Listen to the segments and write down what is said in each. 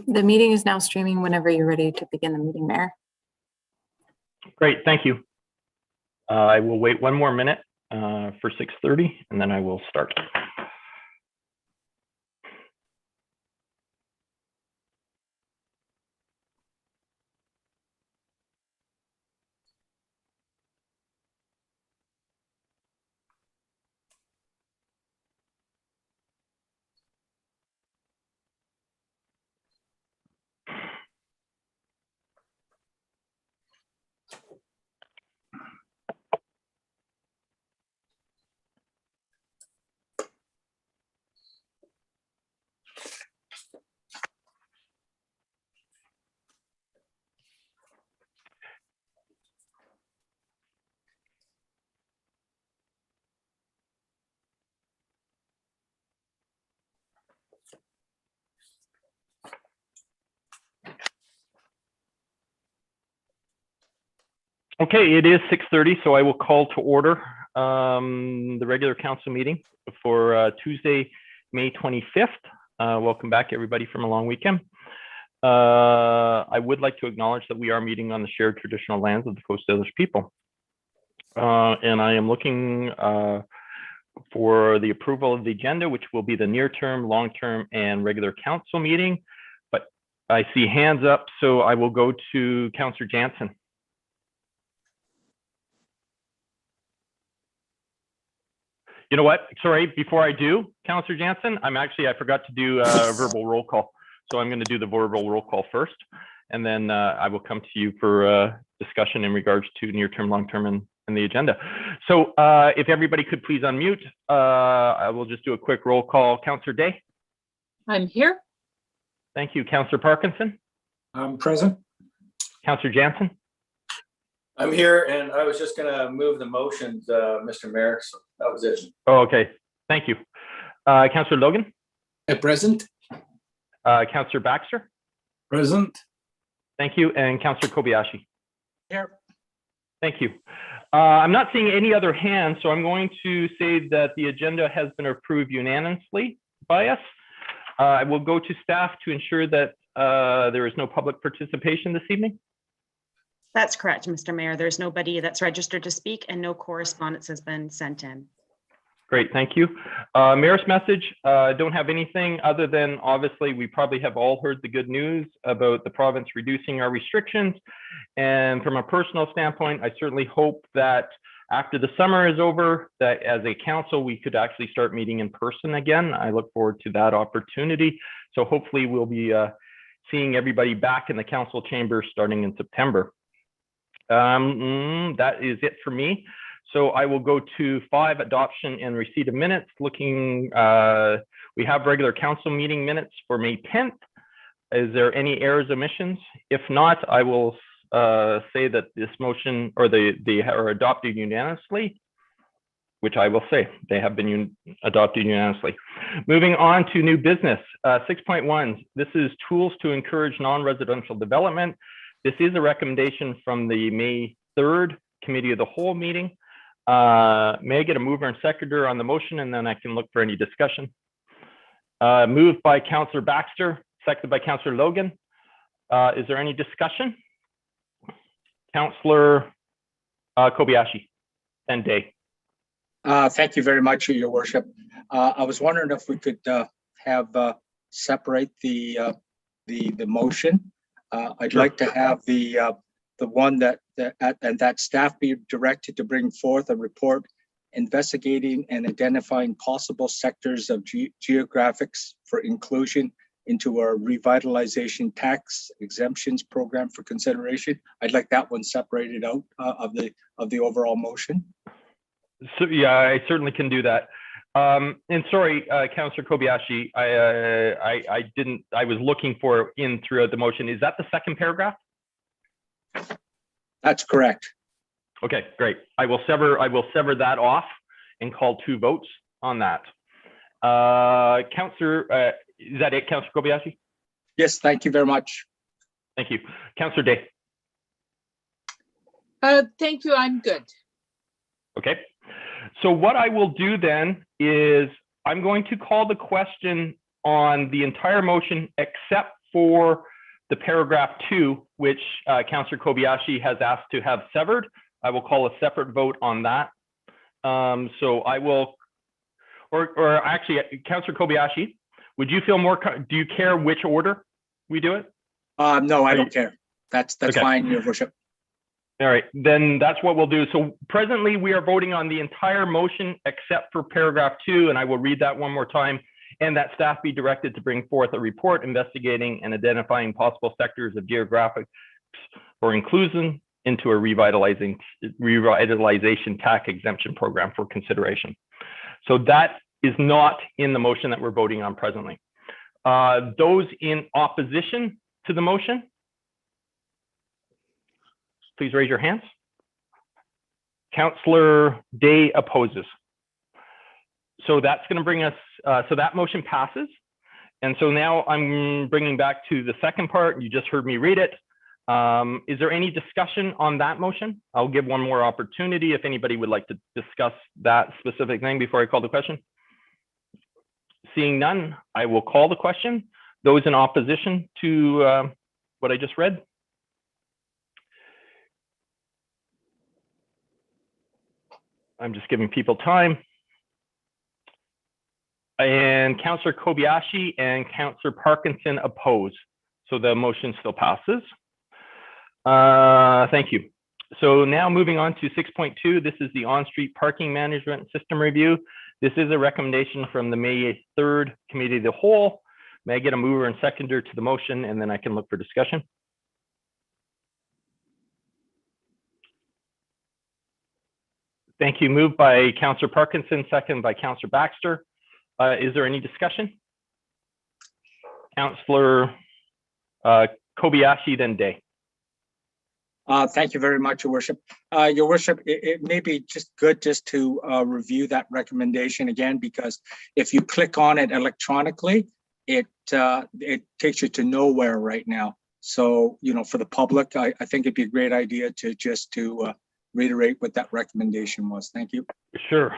The meeting is now streaming whenever you're ready to begin the meeting, Mayor. Great, thank you. I will wait one more minute for 6:30 and then I will start. Okay, it is 6:30, so I will call to order the regular council meeting for Tuesday, May 25th. Welcome back, everybody, from a long weekend. I would like to acknowledge that we are meeting on the shared traditional lands of the Coast Salish people. And I am looking for the approval of the agenda, which will be the near-term, long-term, and regular council meeting. But I see hands up, so I will go to Councillor Jansen. You know what? Sorry, before I do, Councillor Jansen, I forgot to do a verbal roll call. So I'm going to do the verbal roll call first, and then I will come to you for discussion in regards to near-term, long-term, and the agenda. So if everybody could please unmute, I will just do a quick roll call. Councillor Day? I'm here. Thank you. Councillor Parkinson? I'm present. Councillor Jansen? I'm here, and I was just going to move the motions, Mr. Mayor. So that was it. Oh, okay. Thank you. Councillor Logan? At present. Councillor Baxter? Present. Thank you. And Councillor Kobayashi? Here. Thank you. I'm not seeing any other hands, so I'm going to say that the agenda has been approved unanimously by us. I will go to staff to ensure that there is no public participation this evening. That's correct, Mr. Mayor. There's nobody that's registered to speak and no correspondence has been sent in. Great, thank you. Mayor's message, don't have anything other than obviously we probably have all heard the good news about the province reducing our restrictions. And from a personal standpoint, I certainly hope that after the summer is over, that as a council, we could actually start meeting in person again. I look forward to that opportunity. So hopefully we'll be seeing everybody back in the council chamber starting in September. That is it for me. So I will go to 5, adoption and receipt of minutes. Looking, we have regular council meeting minutes for May 10th. Is there any errors, omissions? If not, I will say that this motion or they are adopted unanimously, which I will say they have been adopted unanimously. Moving on to new business, 6.1. This is tools to encourage non-residential development. This is a recommendation from the May 3rd Committee of the Whole meeting. May I get a mover and seconder on the motion, and then I can look for any discussion. Moved by Councillor Baxter, seconded by Councillor Logan. Is there any discussion? Councillor Kobayashi and Day. Thank you very much, Your Worship. I was wondering if we could separate the motion. I'd like to have the one that staff be directed to bring forth a report investigating and identifying possible sectors of geographics for inclusion into our revitalization tax exemptions program for consideration. I'd like that one separated out of the overall motion. So yeah, I certainly can do that. And sorry, Councillor Kobayashi, I was looking for in throughout the motion. Is that the second paragraph? That's correct. Okay, great. I will sever that off and call 2 votes on that. Councillor, is that it, Councillor Kobayashi? Yes, thank you very much. Thank you. Councillor Day. Thank you. I'm good. Okay. So what I will do then is I'm going to call the question on the entire motion except for the paragraph 2, which Councillor Kobayashi has asked to have severed. I will call a separate vote on that. So I will, or actually, Councillor Kobayashi, would you feel more, do you care which order we do it? No, I don't care. That's Okay. fine, Your Worship. All right, then that's what we'll do. So presently we are voting on the entire motion except for paragraph 2, and I will read that one more time. And that staff be directed to bring forth a report investigating and identifying possible sectors of geographic for inclusion into a revitalization tax exemption program for consideration. So that is not in the motion that we're voting on presently. Those in opposition to the motion, please raise your hands. Councillor Day opposes. So that's going to bring us, so that motion passes. And so now I'm bringing back to the second part. You just heard me read it. Is there any discussion on that motion? I'll give one more opportunity if anybody would like to discuss that specific thing before I call the question. Seeing none, I will call the question. Those in opposition to what I just read? I'm just giving people time. And Councillor Kobayashi and Councillor Parkinson oppose. So the motion still passes. Thank you. So now moving on to 6.2, this is the on-street parking management system review. This is a recommendation from the May 3rd Committee of the Whole. May I get a mover and seconder to the motion, and then I can look for discussion. Thank you. Moved by Councillor Parkinson, second by Councillor Baxter. Is there any discussion? Councillor Kobayashi, then Day. Thank you very much, Your Worship. Your Worship, it may be just good just to review that recommendation again, because if you click on it electronically, it takes you to nowhere right now. So, you know, for the public, I think it'd be a great idea to just reiterate what that recommendation was. Thank you. Sure,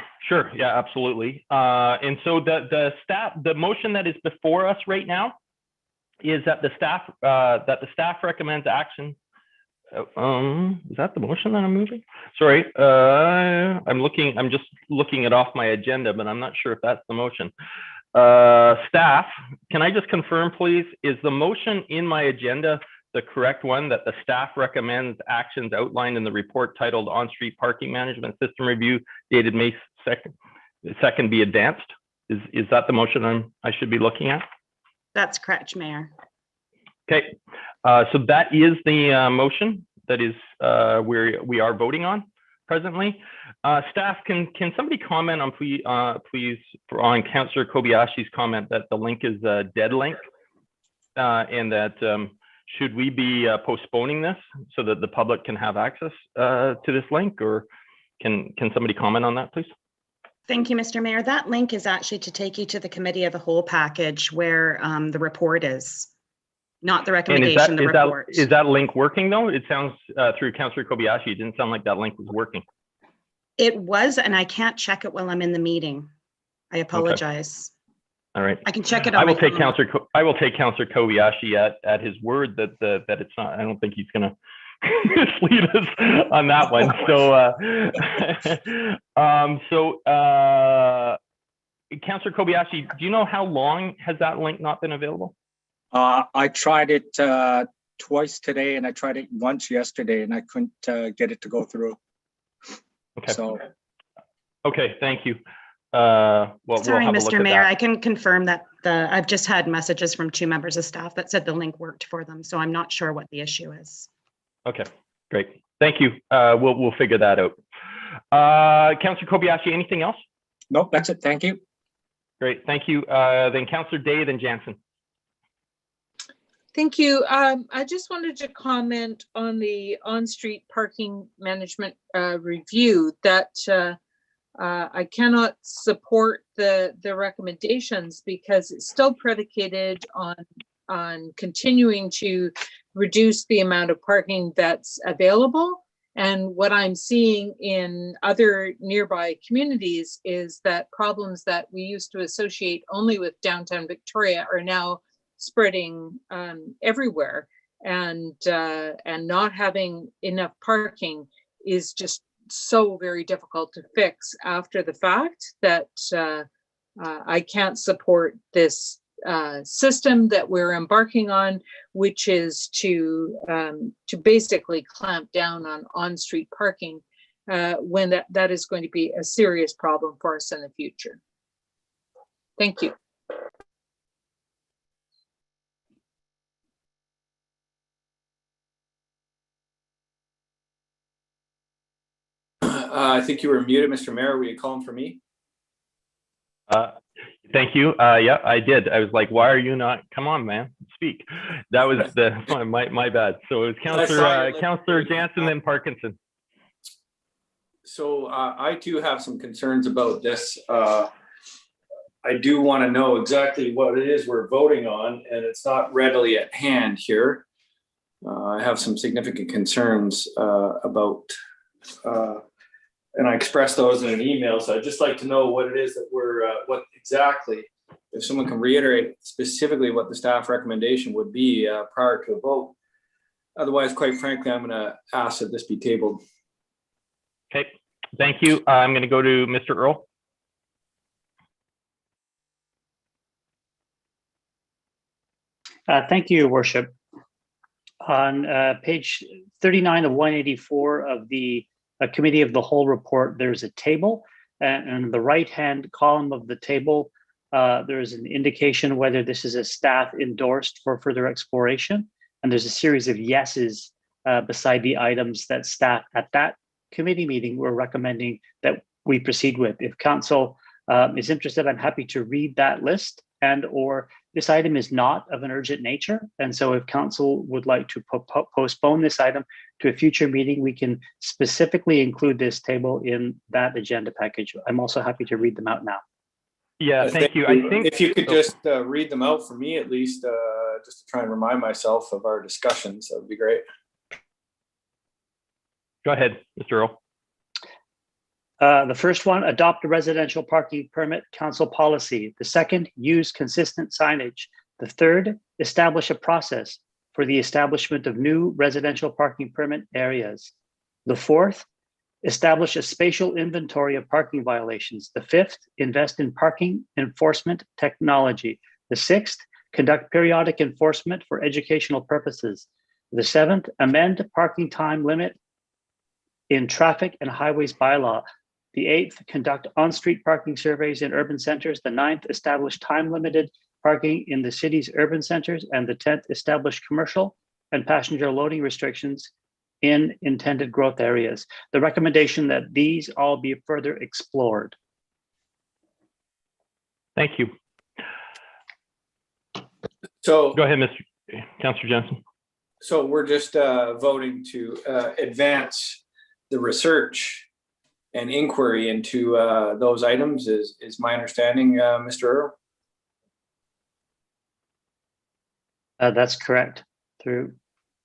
yeah, absolutely. And so the motion that is before us right now is that the staff recommends action. Is that the motion that I'm moving? Sorry, I'm just looking it off my agenda, but I'm not sure if that's the motion. Staff, can I just confirm, please, is the motion in my agenda the correct one, that the staff recommends actions outlined in the report titled On-Street Parking Management System Review dated May 2nd be advanced? Is that the motion I should be looking at? That's correct, Mayor. Okay, so that is the motion that is we are voting on presently. Staff, can somebody comment on please on Councillor Kobayashi's comment that the link is a dead link, and that should we be postponing this so that the public can have access to this link, or can somebody comment on that, please? Thank you, Mr. Mayor. That link is actually to take you to the Committee of the Whole package where the report is, not the recommendation, the report. Is that link working though? It sounds through Councillor Kobayashi, it didn't sound like that link was working. It was, and I can't check it while I'm in the meeting. I apologize. Okay. All right. I can check it on I will my take phone. I will take Councillor Kobayashi at his word that it's not. I don't think he's going to mislead us on that one. So, Councillor Kobayashi, do you know how long has that link not been available? I tried it twice today, and I tried it once yesterday, and I couldn't get it to go through. Okay. So. Okay. Thank you. Well, Sorry, we'll Mr. Mayor, I can confirm that I've just had messages from 2 members of staff that said the link worked for them, so I'm not sure what the issue is. Okay, great. Thank you. We'll figure that out. Councillor Kobayashi, anything else? Nope, that's it. Thank you. Great, thank you. Then Councillor Day, then Jansen. Thank you. I just wanted to comment on the on-street parking management review that I cannot support the recommendations because it's still predicated on continuing to reduce the amount of parking that's available. And what I'm seeing in other nearby communities is that problems that we used to associate only with downtown Victoria are now spreading everywhere. And not having enough parking is just so very difficult to fix after the fact that I can't support this system that we're embarking on, which is to basically clamp down on street parking when that is going to be a serious problem for us in the future. Thank you. I think you were muted, Mr. Mayor. Were you calling for me? Thank you. Yeah, I did. I was like, why are you not? Come on, man, speak. That was my bad. So it was Councillor Jansen and Parkinson. So I too have some concerns about this. I do want to know exactly what it is we're voting on, and it's not readily at hand here. I have some significant concerns about, and I expressed those in an email. So I'd just like to know what it is that we're, what exactly, if someone can reiterate specifically what the staff recommendation would be prior to a vote. Otherwise, quite frankly, I'm going to ask that this be tabled. Okay, thank you. I'm going to go to Mr. Earl. Thank you, Your Worship. On page 39 of 184 of the Committee of the Whole report, there's a table, and on the right-hand column of the table, there is an indication whether this is a staff endorsed for further exploration, and there's a series of yeses beside the items that staff at that committee meeting were recommending that we proceed with. If council is interested, I'm happy to read that list, and or this item is not of an urgent nature. And so if council would like to postpone this item to a future meeting, we can specifically include this table in that agenda package. I'm also happy to read them out now. Yeah, thank you. I think if you could just read them out for me, at least, just to try and remind myself of our discussions, that would be great. Go ahead, Mr. Earl. The first one, adopt a residential parking permit council policy. The second, use consistent signage. The third, establish a process for the establishment of new residential parking permit areas. The fourth, establish a spatial inventory of parking violations. The fifth, invest in parking enforcement technology. The sixth, conduct periodic enforcement for educational purposes. The seventh, amend parking time limit in traffic and highways bylaw. The eighth, conduct on-street parking surveys in urban centers. The ninth, establish time-limited parking in the city's urban centers. And the 10th, establish commercial and passenger loading restrictions in intended growth areas. The recommendation that these all be further explored. Thank you. So go ahead, Councillor Jensen. So we're just voting to advance the research and inquiry into those items is my understanding, Mr. Earl? That's correct, through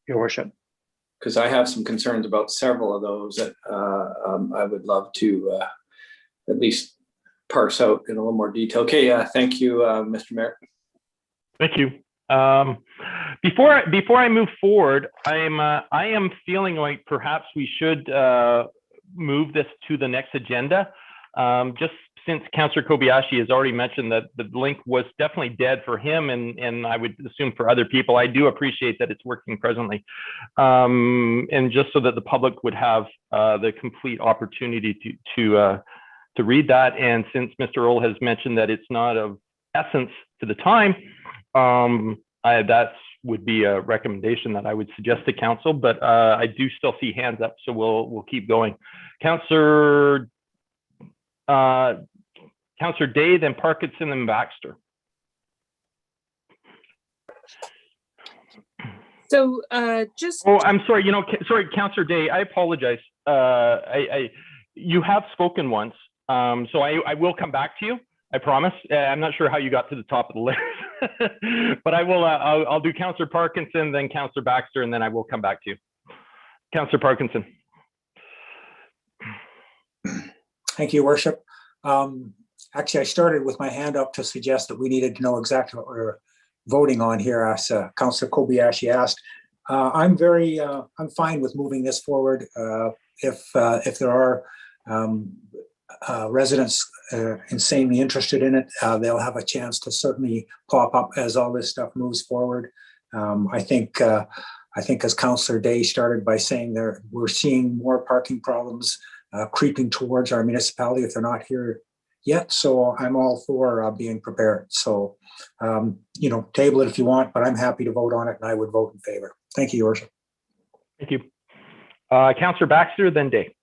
Your Worship. Because I have some concerns about several of those that I would love to at least parse out in a little more detail. Okay, thank you, Mr. Mayor. Thank you. Before I move forward, I am feeling like perhaps we should move this to the next agenda. Just since Councillor Kobayashi has already mentioned that the link was definitely dead for him, and I would assume for other people. I do appreciate that it's working presently, and just so that the public would have the complete opportunity to read that. And since Mr. Earl has mentioned that it's not of essence to the time, that would be a recommendation that I would suggest to council, but I do still see hands up, so we'll keep going. Councillor Day, then Parkinson, and Baxter. So just, Oh, I'm sorry. Sorry, Councillor Day. I apologize. You have spoken once, so I will come back to you. I promise. I'm not sure how you got to the top of the list, but I will. I'll do Councillor Parkinson, then Councillor Baxter, and then I will come back to you. Councillor Parkinson. Thank you, Your Worship. Actually, I started with my hand up to suggest that we needed to know exactly what we're voting on here, as Councillor Kobayashi asked. I'm fine with moving this forward. If there are residents insanely interested in it, they'll have a chance to certainly pop up as all this stuff moves forward. I think as Councillor Day started by saying, we're seeing more parking problems creeping towards our municipality if they're not here yet. So I'm all for being prepared. So, table it if you want, but I'm happy to vote on it, and I would vote in favor. Thank you, Your Worship. Thank you. Councillor Baxter, then Day.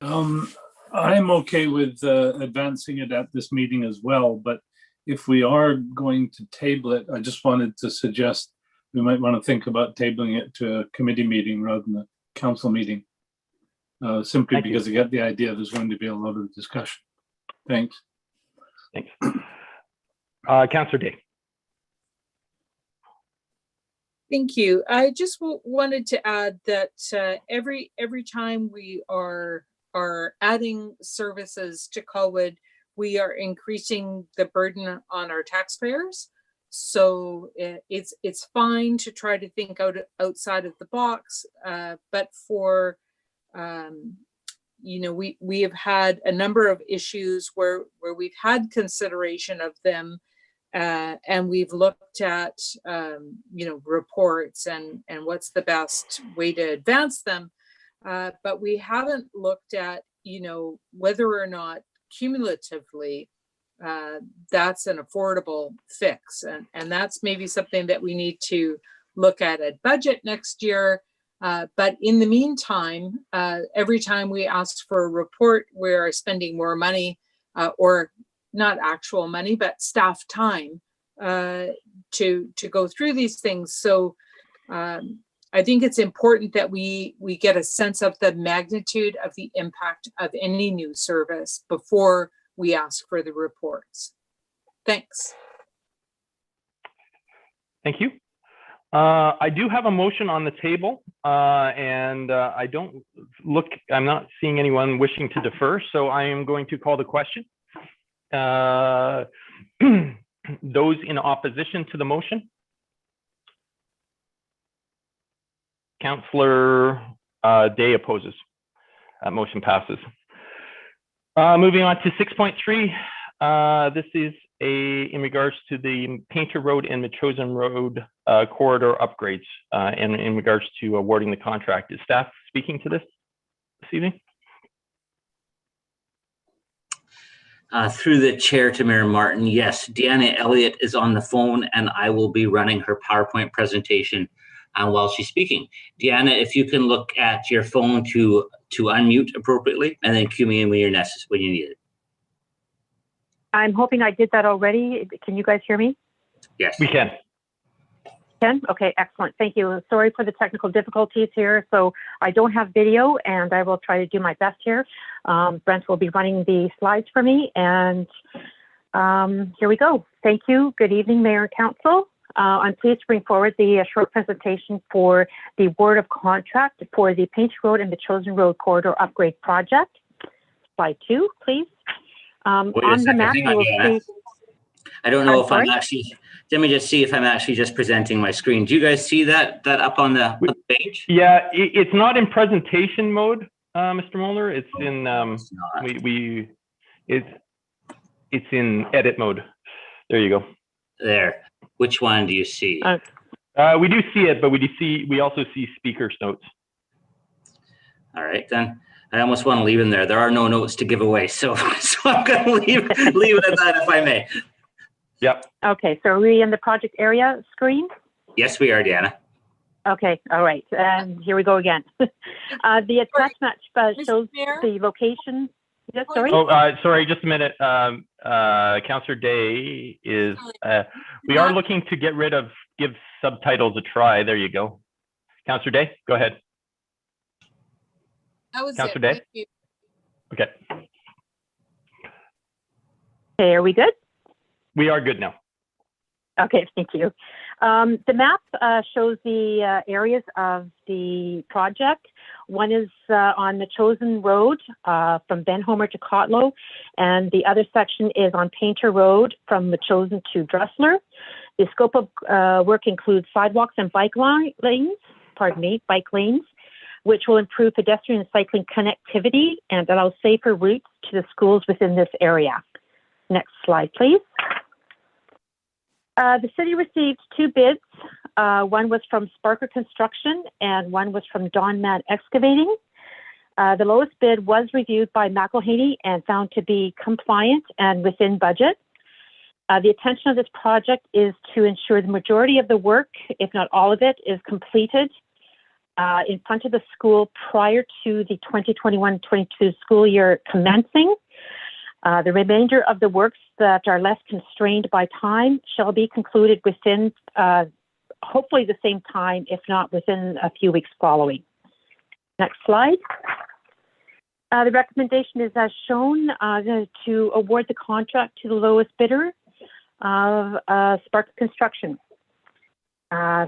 I'm okay with advancing it at this meeting as well, but if we are going to table it, I just wanted to suggest we might want to think about tabling it to a committee meeting rather than a council meeting, simply because I get the idea there's going to be a lot of discussion. Thanks. Thanks. Councillor Day. thank you. I just wanted to add that every time we are adding services to Colwood, we are increasing the burden on our taxpayers. So it's fine to try to think outside of the box, but for we have had a number of issues where we've had consideration of them, and we've looked at reports and what's the best way to advance them, but we haven't looked at whether or not cumulatively that's an affordable fix, and that's maybe something that we need to look at budget next year. But in the meantime, every time we ask for a report, we're spending more money, or not actual money, but staff time to go through these things. So I think it's important that we get a sense of the magnitude of the impact of any new service before we ask for the reports. Thanks. Thank you. I do have a motion on the table, and I'm not seeing anyone wishing to defer, so I am going to call the question. Those in opposition to the motion? Councillor Day opposes. That motion passes. Moving on to 6.3. This is in regards to the Painter Road and Metchosin Road corridor upgrades, and in regards to awarding the contract. Is staff speaking to this evening? Through the chair to Mayor Martin, yes, Deanna Elliott is on the phone, and I will be running her PowerPoint presentation while she's speaking. Deanna, if you can look at your phone to unmute appropriately, and then cue me in when you need it. I'm hoping I did that already. Can you guys hear me? Yes. We can. Can? Okay, excellent. Thank you. Sorry for the technical difficulties here. So I don't have video, and I will try to do my best here. Brent will be running the slides for me, and here we go. Thank you. Good evening, Mayor and Council. I'm pleased to bring forward the short presentation for the award of contract for the Painter Road and the Metchosin Road corridor upgrade project. Slide 2, please. On the map, you will see. I don't know if I'm actually. Let me just see if I'm actually just presenting my screen. Do you guys see that up on the page? Yeah, it's not in presentation mode, Mr. Mueller. It's in it's in edit mode. There you go. There. Which one do you see? We do see it, but we also see speaker's notes. All right, then. I almost want to leave them there. There are no notes to give away, so I'm going to leave it at that, if I may. Yep. Okay, so are we in the project area screen? Yes, we are, Deanna. Okay, all right, and here we go again. The attached map shows the location. Yes, sorry. Oh, sorry, just a minute. Councillor Day is. We are looking to get rid of give subtitles a try. There you go. Councillor Day, go ahead. That was Councillor it. Day? Thank you. Okay, Okay, are we good? we are good now. Okay, thank you. The map shows the areas of the project. One is on the chosen road from Benhomer to Cotlow, and the other section is on Painter Road from the chosen to Dressler. The scope of work includes sidewalks and bike lanes, which will improve pedestrian and cycling connectivity and allow safer routes to the schools within this area. Next slide, please. The city received 2 bids. One was from Sparker Construction and one was from Don Mann Excavating. The lowest bid was reviewed by McElhaney and found to be compliant and within budget. The intention of this project is to ensure the majority of the work, if not all of it, is completed in front of the school prior to the 2021-22 school year commencing. The remainder of the works that are less constrained by time shall be concluded within hopefully the same time, if not within a few weeks following. Next slide. The recommendation is as shown to award the contract to the lowest bidder of Spark Construction.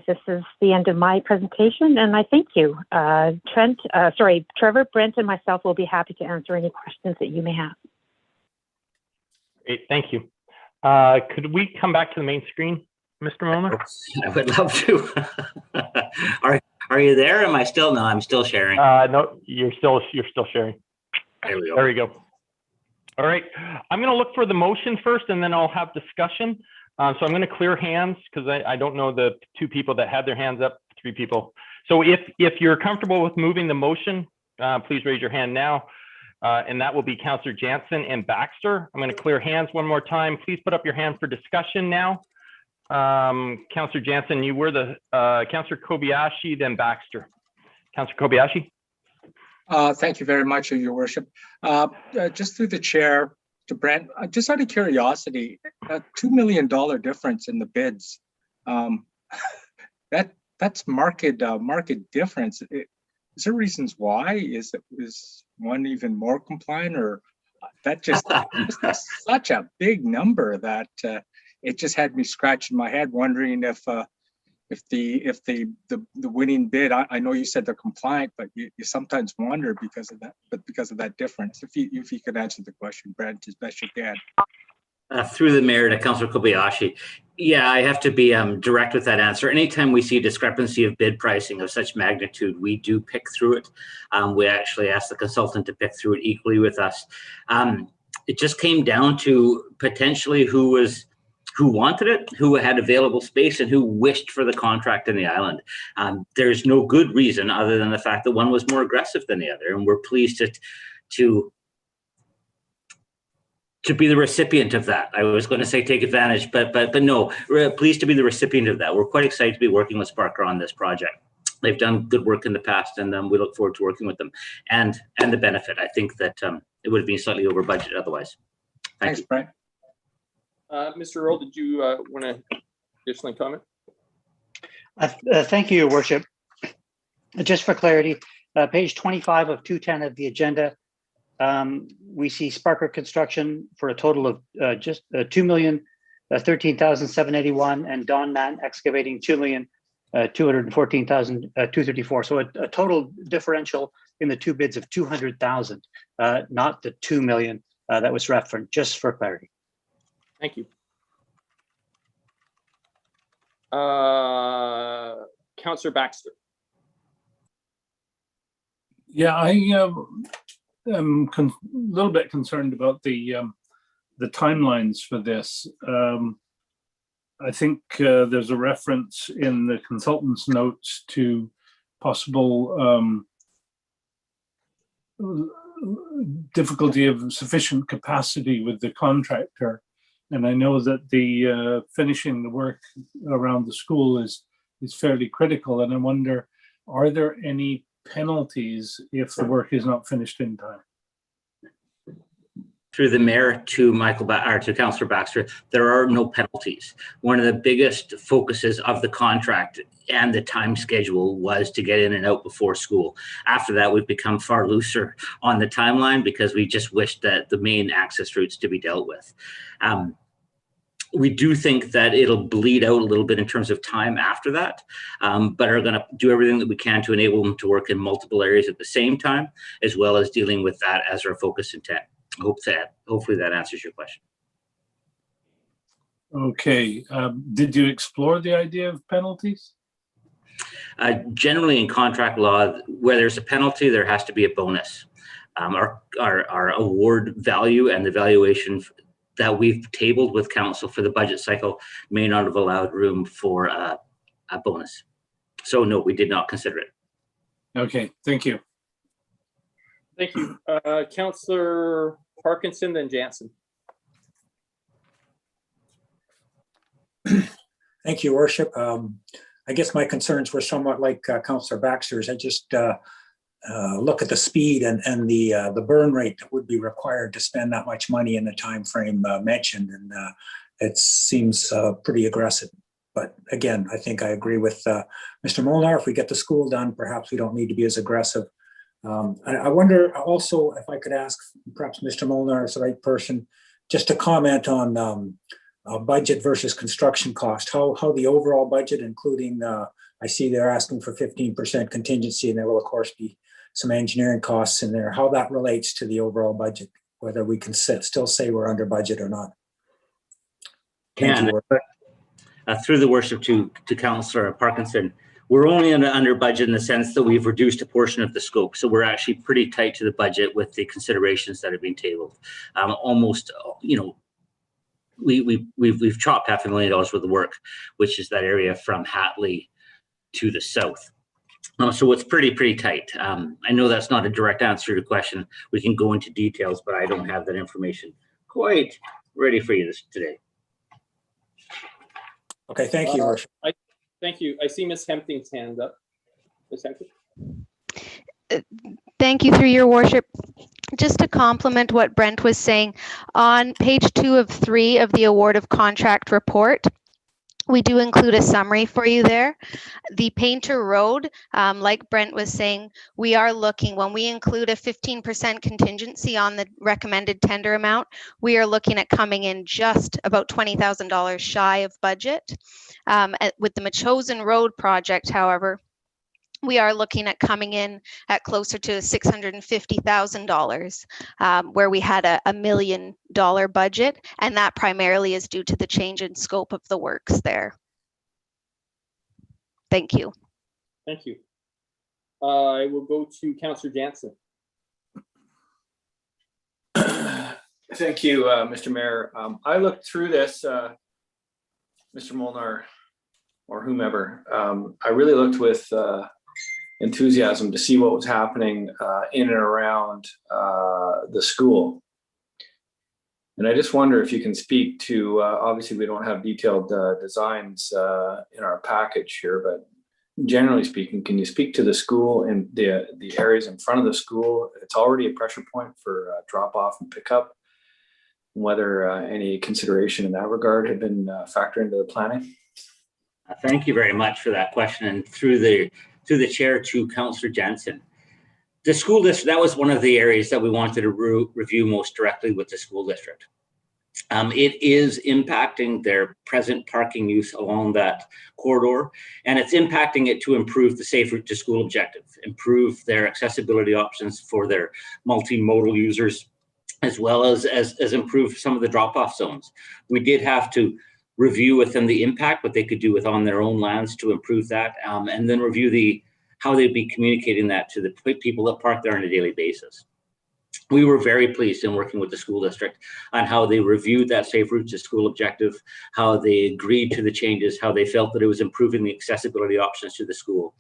This is the end of my presentation, and I thank you. Trevor, Brent, and myself will be happy to answer any questions that you may have. Great, thank you. Could we come back to the main screen, Mr. Milner? I would love to. Are you there? Am I still? No, I'm still sharing. No, you're still sharing. There we go. There we go. All right, I'm going to look for the motion first, and then I'll have discussion. So I'm going to clear hands because I don't know the 2 people that had their hands up, 3 people. So if you're comfortable with moving the motion, please raise your hand now. And that will be Councillor Jansen and Baxter. I'm going to clear hands one more time. Please put up your hand for discussion now. Councillor Jansen, you were the Councillor Kobayashi, then Baxter. Councillor Kobayashi. Thank you very much, Your Worship. Just through the chair to Brent, just out of curiosity, a $2 million difference in the bids. That's market difference. Is there reasons why? Is one even more compliant, or that just such a big number that it just had me scratching my head, wondering if the winning bid. I know you said they're compliant, but you sometimes wonder because of that difference. If you could answer the question, Brent, as best you can. Through the mayor to Councillor Kobayashi. Yeah, I have to be direct with that answer. Anytime we see a discrepancy of bid pricing of such magnitude, we do pick through it. We actually ask the consultant to pick through it equally with us. It just came down to potentially who wanted it, who had available space, and who wished for the contract in the island. There's no good reason other than the fact that one was more aggressive than the other, and we're pleased to be the recipient of that. I was going to say take advantage, but no, we're pleased to be the recipient of that. We're quite excited to be working with Sparker on this project. They've done good work in the past, and we look forward to working with them. And the benefit, I think that it would have been slightly over budget otherwise. Thanks, Brent. Mr. Earl, did you want to additionally comment? Thank you, Your Worship. Just for clarity, page 25 of 210 of the agenda, we see Sparker Construction for a total of just $2,013,781, and Don Mann Excavating $2,214,234. So a total differential in the 2 bids of $200,000, not the $2 million that was referenced. Just for clarity. Thank you. Councillor Baxter. Yeah, I am a little bit concerned about the timelines for this. I think there's a reference in the consultant's notes to possible difficulty of sufficient capacity with the contractor. And I know that the finishing the work around the school is fairly critical. And I wonder, are there any penalties if the work is not finished in time? Through the mayor to to Councillor Baxter, there are no penalties. One of the biggest focuses of the contract and the time schedule was to get in and out before school. After that, we've become far looser on the timeline because we just wish that the main access routes to be dealt with. We do think that it'll bleed out a little bit in terms of time after that, but are going to do everything that we can to enable them to work in multiple areas at the same time, as well as dealing with that as our focus intent. Hopefully that answers your question. Okay. Did you explore the idea of penalties? Generally in contract law, where there's a penalty, there has to be a bonus. Our award value and the valuation that we've tabled with council for the budget cycle may not have allowed room for a bonus. So no, we did not consider it. Okay, thank you. Thank you. Councillor Parkinson, then Jansen. Thank you, Worship. I guess my concerns were somewhat like Councillor Baxter's. I just look at the speed and the burn rate that would be required to spend that much money in the time frame mentioned, and it seems pretty aggressive. But again, I think I agree with Mr. Molnar. If we get the school done, perhaps we don't need to be as aggressive. I wonder also if I could ask perhaps Mr. Molnar is the right person just to comment on budget versus construction cost, how the overall budget, including, I see they're asking for 15% contingency, and there will of course be some engineering costs in there, how that relates to the overall budget, whether we can still say we're under budget or not. Thank you. Through the worship to Councillor Parkinson, we're only under budget in the sense that we've reduced a portion of the scope. So we're actually pretty tight to the budget with the considerations that have been tabled. Almost, you know, we've chopped $500,000 worth of work, which is that area from Hatley to the south. So it's pretty tight. I know that's not a direct answer to the question. We can go into details, but I don't have that information quite ready for you today. Okay, thank you, Worship. Thank you. I see Ms. Hempting's hand up. Ms. Hempting. Thank you, through your worship. Just to complement what Brent was saying, on page 2 of 3 of the award of contract report, we do include a summary for you there. The Painter Road, like Brent was saying, we are looking, when we include a 15% contingency on the recommended tender amount, we are looking at coming in just about $20,000 shy of budget. With the Machosen Road project, however, we are looking at coming in at closer to $650,000, where we had a $1 million budget, and that primarily is due to the change in scope of the works there. Thank you. Thank you. I will go to Councillor Jansen. Thank you, Mr. Mayor. I looked through this, Mr. Molnar or whomever. I really looked with enthusiasm to see what was happening in and around the school. And I just wonder if you can speak to, obviously we don't have detailed designs in our package here, but generally speaking, can you speak to the school and the areas in front of the school? It's already a pressure point for drop off and pickup. Whether any consideration in that regard had been factored into the planning? Thank you very much for that question. And through the chair to Councillor Jansen, the school district, that was one of the areas that we wanted to review most directly with the school district. It is impacting their present parking use along that corridor, and it's impacting it to improve the safe route to school objective, improve their accessibility options for their multimodal users, as well as improve some of the drop-off zones. We did have to review with them the impact, what they could do with on their own lands to improve that, and then review how they'd be communicating that to the people that park there on a daily basis. We were very pleased in working with the school district on how they reviewed that safe route to school objective, how they agreed to the changes, how they felt that it was improving the accessibility options to the school,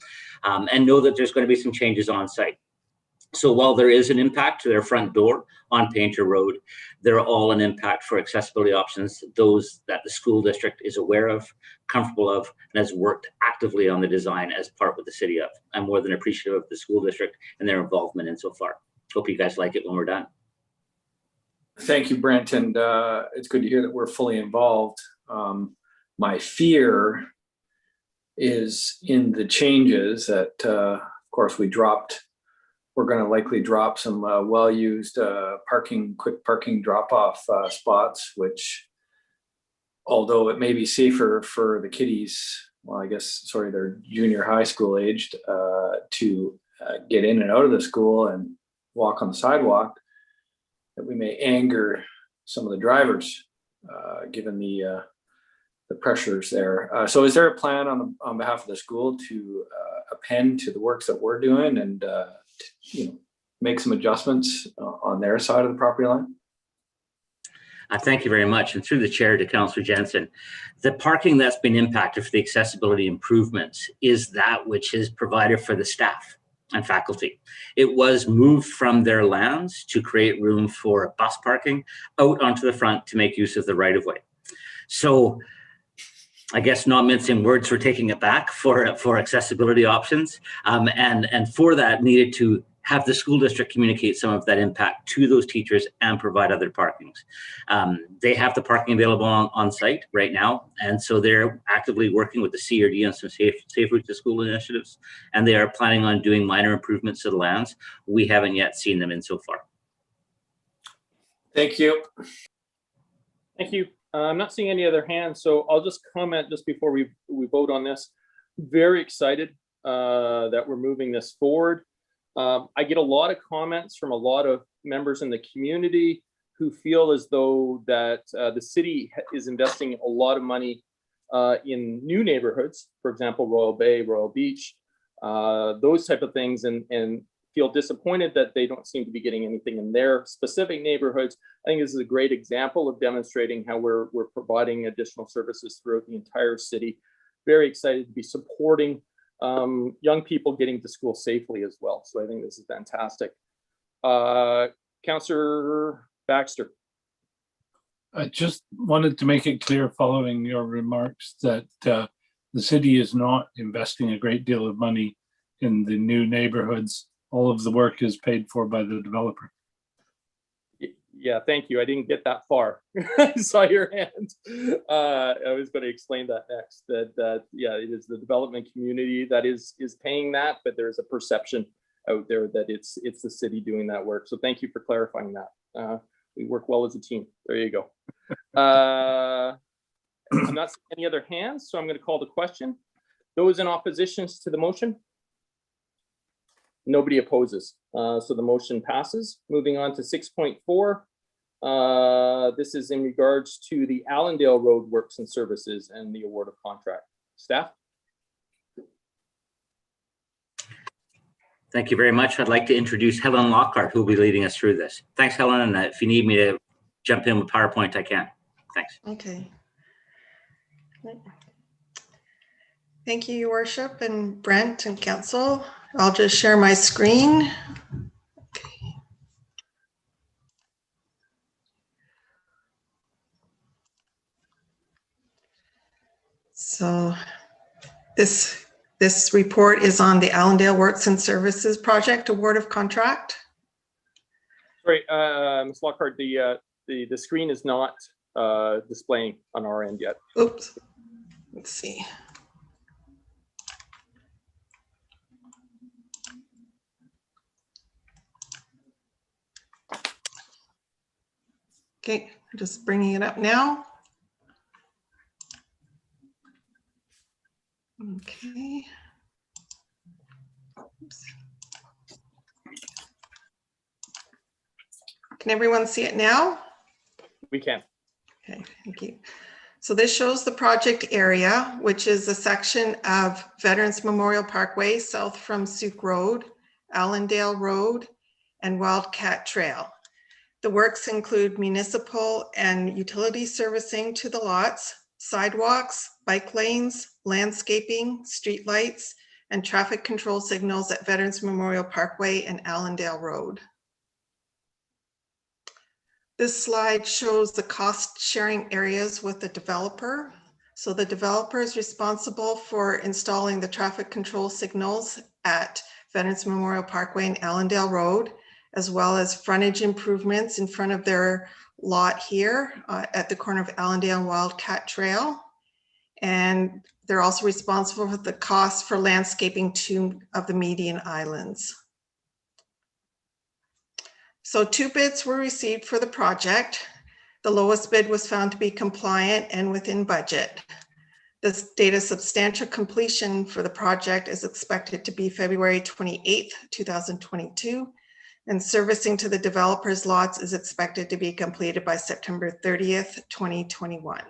and know that there's going to be some changes on site. So while there is an impact to their front door on Painter Road, they're all an impact for accessibility options, those that the school district is aware of, comfortable of, and has worked actively on the design as part with the city of. I'm more than appreciative of the school district and their involvement in so far. Hope you guys like it when we're done. Thank you, Brent, and it's good to hear that we're fully involved. My fear is in the changes that, of course, we're going to likely drop some well-used quick parking drop-off spots, which, although it may be safer for the kiddies, well, I guess, sorry, they're junior high school aged, to get in and out of the school and walk on the sidewalk, that we may anger some of the drivers, given the pressures there. So is there a plan on behalf of the school to append to the works that we're doing and make some adjustments on their side of the property line? Thank you very much. And through the chair to Councillor Jensen, the parking that's been impacted for the accessibility improvements is that which is provided for the staff and faculty. It was moved from their lands to create room for bus parking out onto the front to make use of the right of way. So I guess, not mincing words, we're taking it back for accessibility options. And for that needed to have the school district communicate some of that impact to those teachers and provide other parkings. They have the parking available on site right now. And so they're actively working with the CRD on some safe route to school initiatives. And they are planning on doing minor improvements to the lands. We haven't yet seen them in so far. Thank you. Thank you. I'm not seeing any other hands, so I'll just comment just before we vote on this. Very excited that we're moving this forward. I get a lot of comments from a lot of members in the community who feel as though that the city is investing a lot of money in new neighborhoods, for example, Royal Bay, Royal Beach, those type of things, and feel disappointed that they don't seem to be getting anything in their specific neighborhoods. I think this is a great example of demonstrating how we're providing additional services throughout the entire city. Very excited to be supporting young people getting to school safely as well. So I think this is fantastic. Councillor Baxter. I just wanted to make it clear following your remarks that the city is not investing a great deal of money in the new neighborhoods. All of the work is paid for by the developer. Yeah, thank you. I didn't get that far. I saw your hand. I was going to explain that next. That yeah, it is the development community that is paying that, but there's a perception out there that it's the city doing that work. So thank you for clarifying that. We work well as a team. There you go. I'm not seeing any other hands, so I'm going to call the question. Those in opposition to the motion? Nobody opposes. So the motion passes. Moving on to 6.4. This is in regards to the Allendale Road Works and Services and the award of contract. Staff? Thank you very much. I'd like to introduce Helen Lockhart, who will be leading us through this. Thanks, Helen. And if you need me to jump in with PowerPoint, I can. Thanks. Okay. Thank you, Your Worship, and Brent and Council. I'll just share my screen. Okay. So this report is on the Allendale Works and Services Project Award of Contract. Sorry, Ms. Lockhart, the screen is not displaying on our end yet. Oops. Let's see. Okay, just bringing it up now. Okay. Oops. Can everyone see it now? We can. Okay, thank you. So this shows the project area, which is a section of Veterans Memorial Parkway south from Souk Road, Allendale Road, and Wildcat Trail. The works include municipal and utility servicing to the lots, sidewalks, bike lanes, landscaping, streetlights, and traffic control signals at Veterans Memorial Parkway and Allendale Road. This slide shows the cost sharing areas with the developer. So the developer is responsible for installing the traffic control signals at Veterans Memorial Parkway and Allendale Road, as well as frontage improvements in front of their lot here at the corner of Allendale and Wildcat Trail. And they're also responsible for the cost for landscaping 2 of the median islands. So 2 bids were received for the project. The lowest bid was found to be compliant and within budget. This date of substantial completion for the project is expected to be February 28th, 2022, and servicing to the developer's lots is expected to be completed by September 30th, 2021.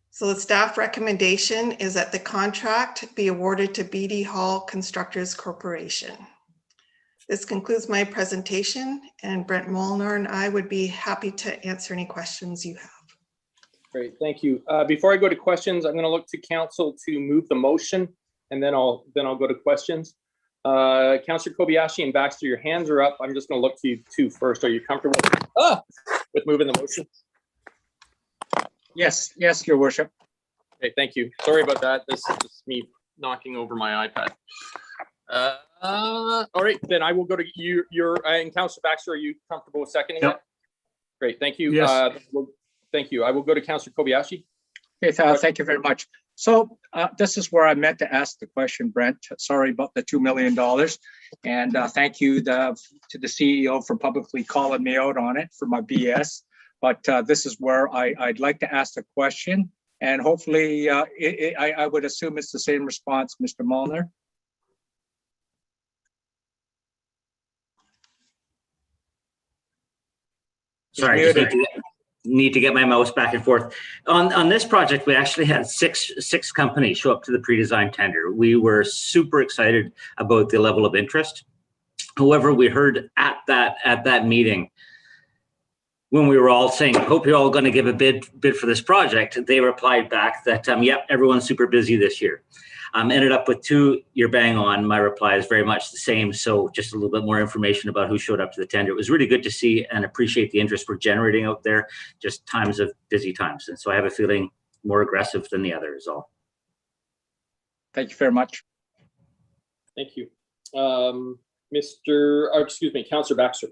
So the staff recommendation is that the contract be awarded to BD Hall Constructors Corporation. This concludes my presentation, and Brent Molnar and I would be happy to answer any questions you have. Great, thank you. Before I go to questions, I'm going to look to council to move the motion, and then I'll go to questions. Councillor Kobayashi and Baxter, your hands are up. I'm just going to look to you two first. Are you comfortable with moving the motion? Yes, your worship. Okay, thank you. Sorry about that. This is me knocking over my iPad. All right, then I will go to you. And Councillor Baxter, are you comfortable with seconding that? Great, thank you. Yes. Thank you. I will go to Councillor Kobayashi. Okay, thank you very much. So this is where I meant to ask the question, Brent. Sorry about the $2 million. And thank you to the CEO for publicly calling me out on it for my BS. But this is where I'd like to ask the question. And hopefully, I would assume it's the same response, Mr. Molnar. Sorry, I just need to get my mouse back and forth. On this project, we actually had six companies show up to the pre-design tender. We were super excited about the level of interest. However, we heard at that meeting, when we were all saying, hope you're all going to give a bid for this project, they replied back that, yep, everyone's super busy this year. Ended up with 2, you're bang on. My reply is very much the same. So just a little bit more information about who showed up to the tender. It was really good to see and appreciate the interest we're generating out there, just times of busy times. And so I have a feeling more aggressive than the other is all. Thank you very much. Thank you. Councillor Baxter.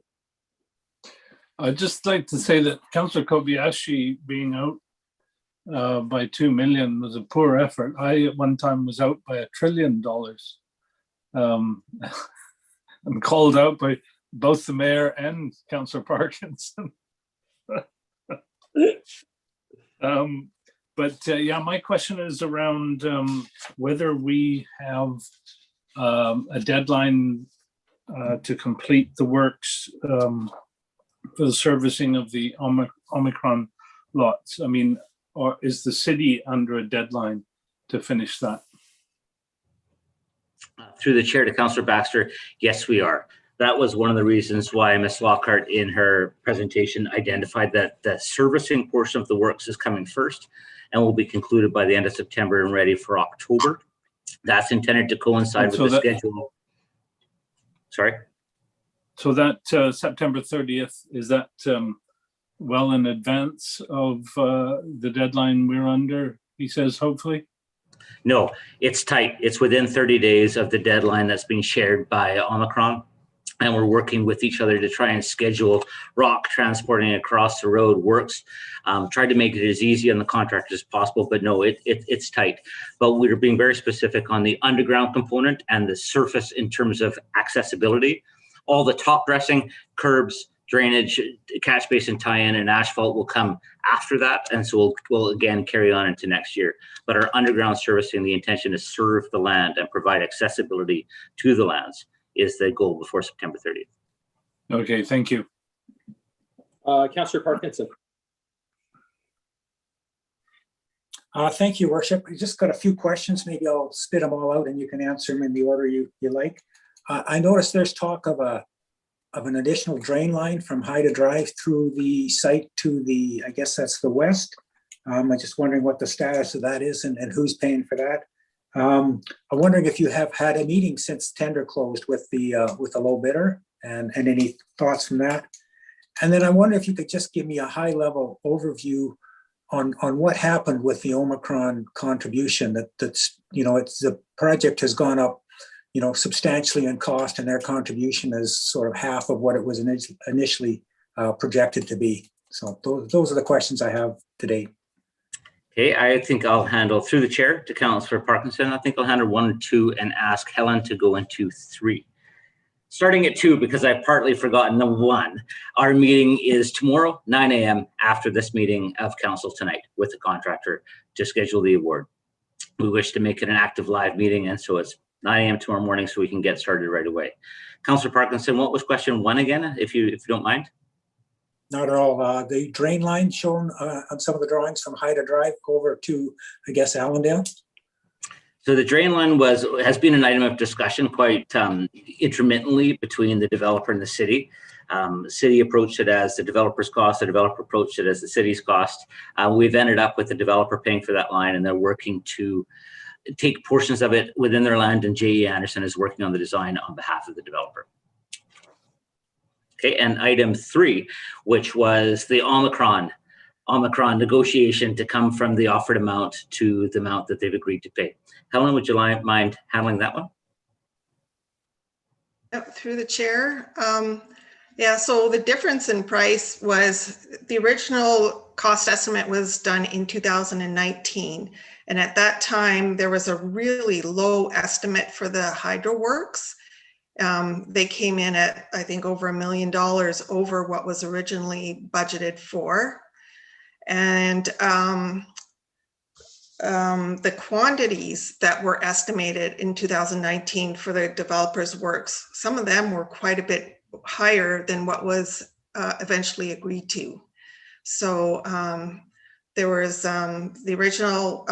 I'd just like to say that Councillor Kobayashi being out by 2 million was a poor effort. I at one time was out by $1 trillion. I'm called out by both the mayor and Councillor Parkinson. Yeah, my question is around whether we have a deadline to complete the works for the servicing of the Omicron lots. I mean, or is the city under a deadline to finish that? Through the chair to Councillor Baxter, yes, we are. That was one of the reasons why Ms. Lockhart in her presentation identified that the servicing portion of the works is coming first and will be concluded by the end of September and ready for October. That's intended to coincide with the schedule. Sorry? So that September 30th, is that well in advance of the deadline we're under, he says, hopefully? No, it's tight. It's within 30 days of the deadline that's being shared by Omicron. And we're working with each other to try and schedule rock transporting across the road works. Tried to make it as easy on the contractors as possible, but no, it's tight. But we're being very specific on the underground component and the surface in terms of accessibility. All the top dressing, curbs, drainage, catch basin tie-in, and asphalt will come after that. And so we'll again carry on into next year. But our underground servicing, the intention is serve the land and provide accessibility to the lands is the goal before September 30th. Okay, thank you. Councillor Parkinson. Thank you, Worship. I just got a few questions. Maybe I'll spit them all out and you can answer them in the order you like. I noticed there's talk of an additional drain line from Haida Drive through the site to the, I guess that's the west. I'm just wondering what the status of that is and who's paying for that. I'm wondering if you have had a meeting since tender closed with the low bidder and any thoughts from that. And then I wonder if you could just give me a high level overview on what happened with the Omicron contribution. That's the project has gone up, substantially in cost, and their contribution is sort of half of what it was initially projected to be. So those are the questions I have today. Okay, I think I'll handle through the chair to Councillor Parkinson. I think I'll handle 1 and 2 and ask Helen to go into 3. Starting at 2, because I've partly forgotten the 1. Our meeting is tomorrow, 9 a.m. after this meeting of council tonight with the contractor to schedule the award. We wish to make it an active live meeting, and so it's 9 a.m. tomorrow morning so we can get started right away. Councillor Parkinson, what was question 1 again, if you don't mind? Not at all. The drain line shown on some of the drawings from Haida Drive over to, I guess, Allendale. So the drain line has been an item of discussion quite intermittently between the developer and the city. The city approached it as the developer's cost. The developer approached it as the city's cost. We've ended up with the developer paying for that line, and they're working to take portions of it within their land, and J.E. Anderson is working on the design on behalf of the developer. Okay, and item 3, which was the Omicron negotiation to come from the offered amount to the amount that they've agreed to pay. Helen, would you mind handling that one? Yep, through the chair. Yeah, so the difference in price was the original cost estimate was done in 2019. And at that time, there was a really low estimate for the hydro works. They came in at, I think, over $1 million over what was originally budgeted for. And the quantities that were estimated in 2019 for the developers' works, some of them were quite a bit higher than what was eventually agreed to. So there was the original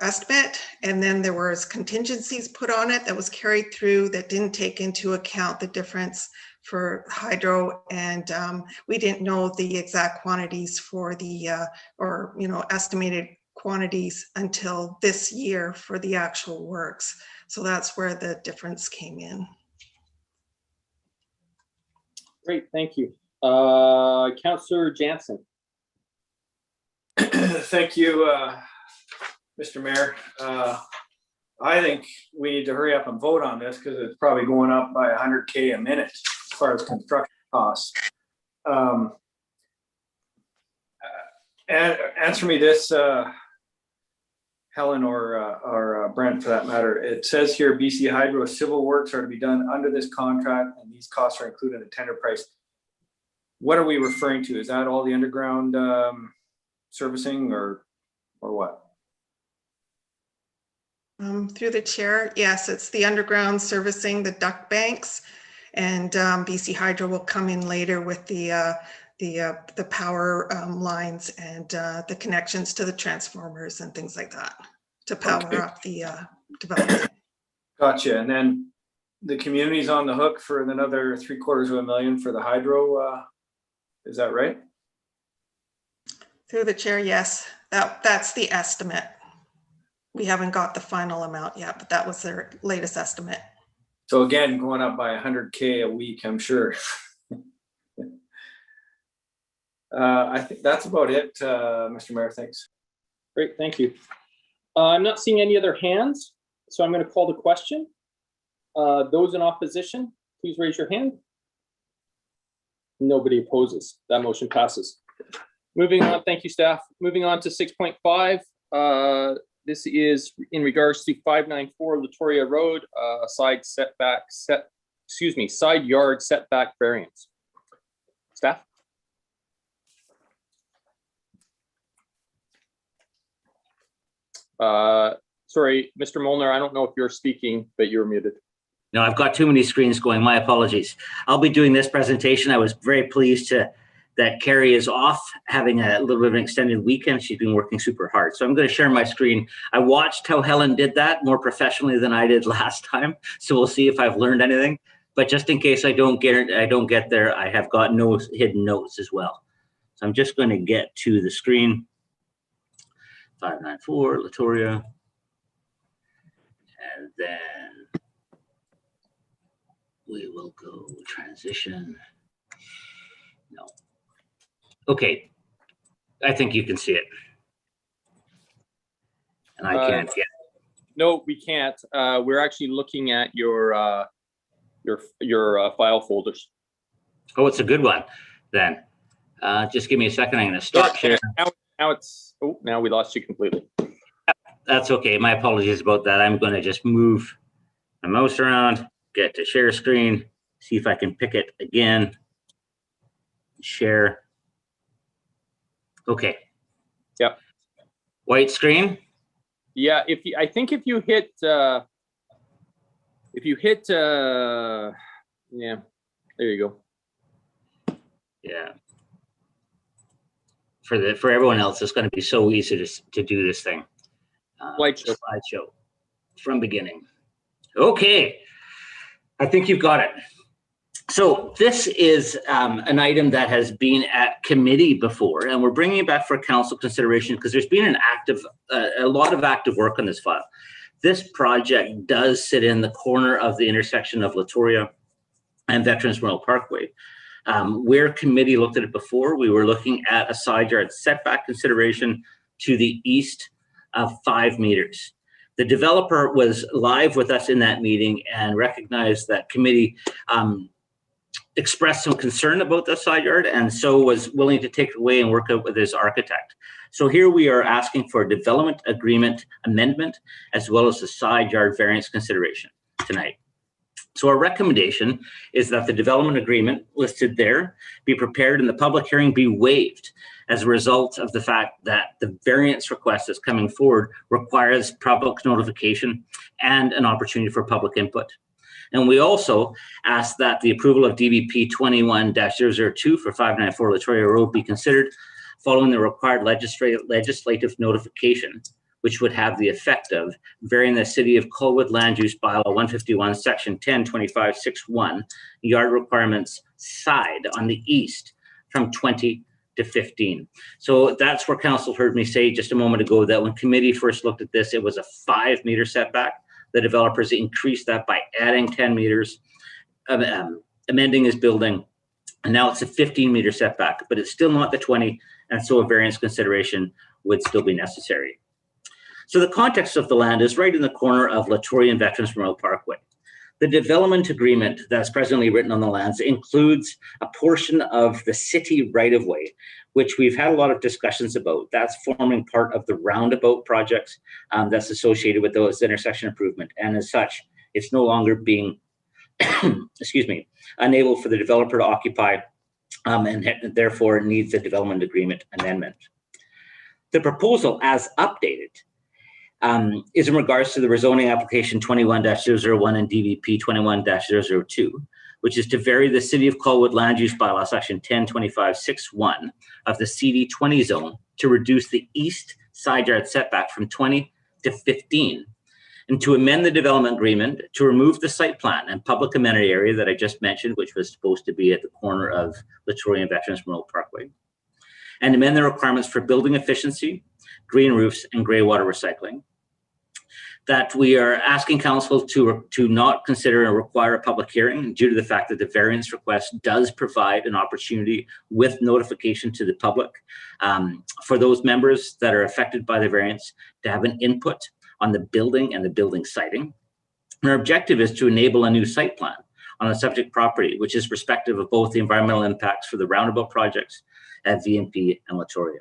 estimate, and then there was contingencies put on it that was carried through that didn't take into account the difference for hydro, and we didn't know the exact quantities for the estimated quantities until this year for the actual works. So that's where the difference came in. Great, thank you. Councillor Jansen. Thank you, Mr. Mayor. I think we need to hurry up and vote on this because it's probably going up by $100K a minute as far as construction costs. And answer me this, Helen or Brent for that matter. It says here BC Hydro civil works are to be done under this contract and these costs are included in the tender price. What are we referring to? Is that all the underground servicing or what? Through the chair, yes, it's the underground servicing, the duct banks, and BC Hydro will come in later with the power lines and the connections to the transformers and things like that to power up the development. Gotcha. And then the community's on the hook for another $750,000 for the hydro. Is that right? Through the chair, yes, that's the estimate. We haven't got the final amount yet, but that was their latest estimate. So again, going up by $100K a week, I'm sure. I think that's about it, Mr. Mayor. Thanks. Great, thank you. I'm not seeing any other hands, so I'm going to call the question. Those in opposition, please raise your hand. Nobody opposes. That motion passes. Moving on, thank you, staff. Moving on to 6.5. This is in regards to 594 Latoria Road, side yard setback variance. Staff? Sorry, Mr. Molnar, I don't know if you're speaking, but you're muted. No, I've got too many screens going. My apologies. I'll be doing this presentation. I was very pleased that Carrie is off, having a little bit of an extended weekend. She's been working super hard. So I'm going to share my screen. I watched how Helen did that more professionally than I did last time. So we'll see if I've learned anything. But just in case I don't get there, I have got no hidden notes as well. So I'm just going to get to the screen. 594 Latoria. And then we will go transition. No. Okay. I think you can see it. And I can't get it. No, we can't. We're actually looking at your file folders. Oh, it's a good one then. Just give me a second. I'm going to stop share. Now we lost you completely. That's okay. My apologies about that. I'm going to just move my mouse around, get to share screen, see if I can pick it again. Share. Okay. Yep. White screen. Yeah. I think if you hit, yeah, there you go. Yeah. For everyone else, it's going to be so easy to do this thing. Slideshow from beginning. Okay. I think you've got it. So this is an item that has been at committee before, and we're bringing it back for council consideration because there's been a lot of active work on this file. This project does sit in the corner of the intersection of Latoria and Veterans Memorial Parkway. Where committee looked at it before, we were looking at a side yard setback consideration to the east of 5 meters. The developer was live with us in that meeting and recognized that committee expressed some concern about the side yard, and so was willing to take it away and work out with his architect. So here we are asking for a development agreement amendment as well as the side yard variance consideration tonight. So our recommendation is that the development agreement listed there be prepared and the public hearing be waived as a result of the fact that the variance request that's coming forward requires public notification and an opportunity for public input. And we also ask that the approval of DBP 21-002 for 594 Latoria Road be considered following the required legislative notification, which would have the effect of varying the City of Colwood Land Use Bylaw 151, Section 1025-61, yard requirements side on the east from 20 to 15. So that's where council heard me say just a moment ago that when committee first looked at this, it was a 5 meter setback. The developers increased that by adding 10 meters, amending his building, and now it's a 15 meter setback, but it's still not the 20, and so a variance consideration would still be necessary. So the context of the land is right in the corner of Latoria and Veterans Memorial Parkway. The development agreement that's presently written on the lands includes a portion of the city right-of-way, which we've had a lot of discussions about. That's forming part of the roundabout projects that's associated with those intersection improvement. And as such, it's no longer being, excuse me, unable for the developer to occupy and therefore needs a development agreement amendment. The proposal as updated is in regards to the rezoning application 21-001 and DVP 21-002, which is to vary the City of Colwood Land Use Bylaw Section 1025-61 of the CD20 zone to reduce the east side yard setback from 20 to 15, and to amend the development agreement to remove the site plan and public amenity area that I just mentioned, which was supposed to be at the corner of Latoria and Veterans Memorial Parkway, and amend the requirements for building efficiency, green roofs, and gray water recycling. That we are asking council to not consider or require a public hearing due to the fact that the variance request does provide an opportunity with notification to the public for those members that are affected by the variance to have an input on the building and the building siting. And our objective is to enable a new site plan on the subject property, which is respective of both the environmental impacts for the roundabout projects at VMP and Latoria.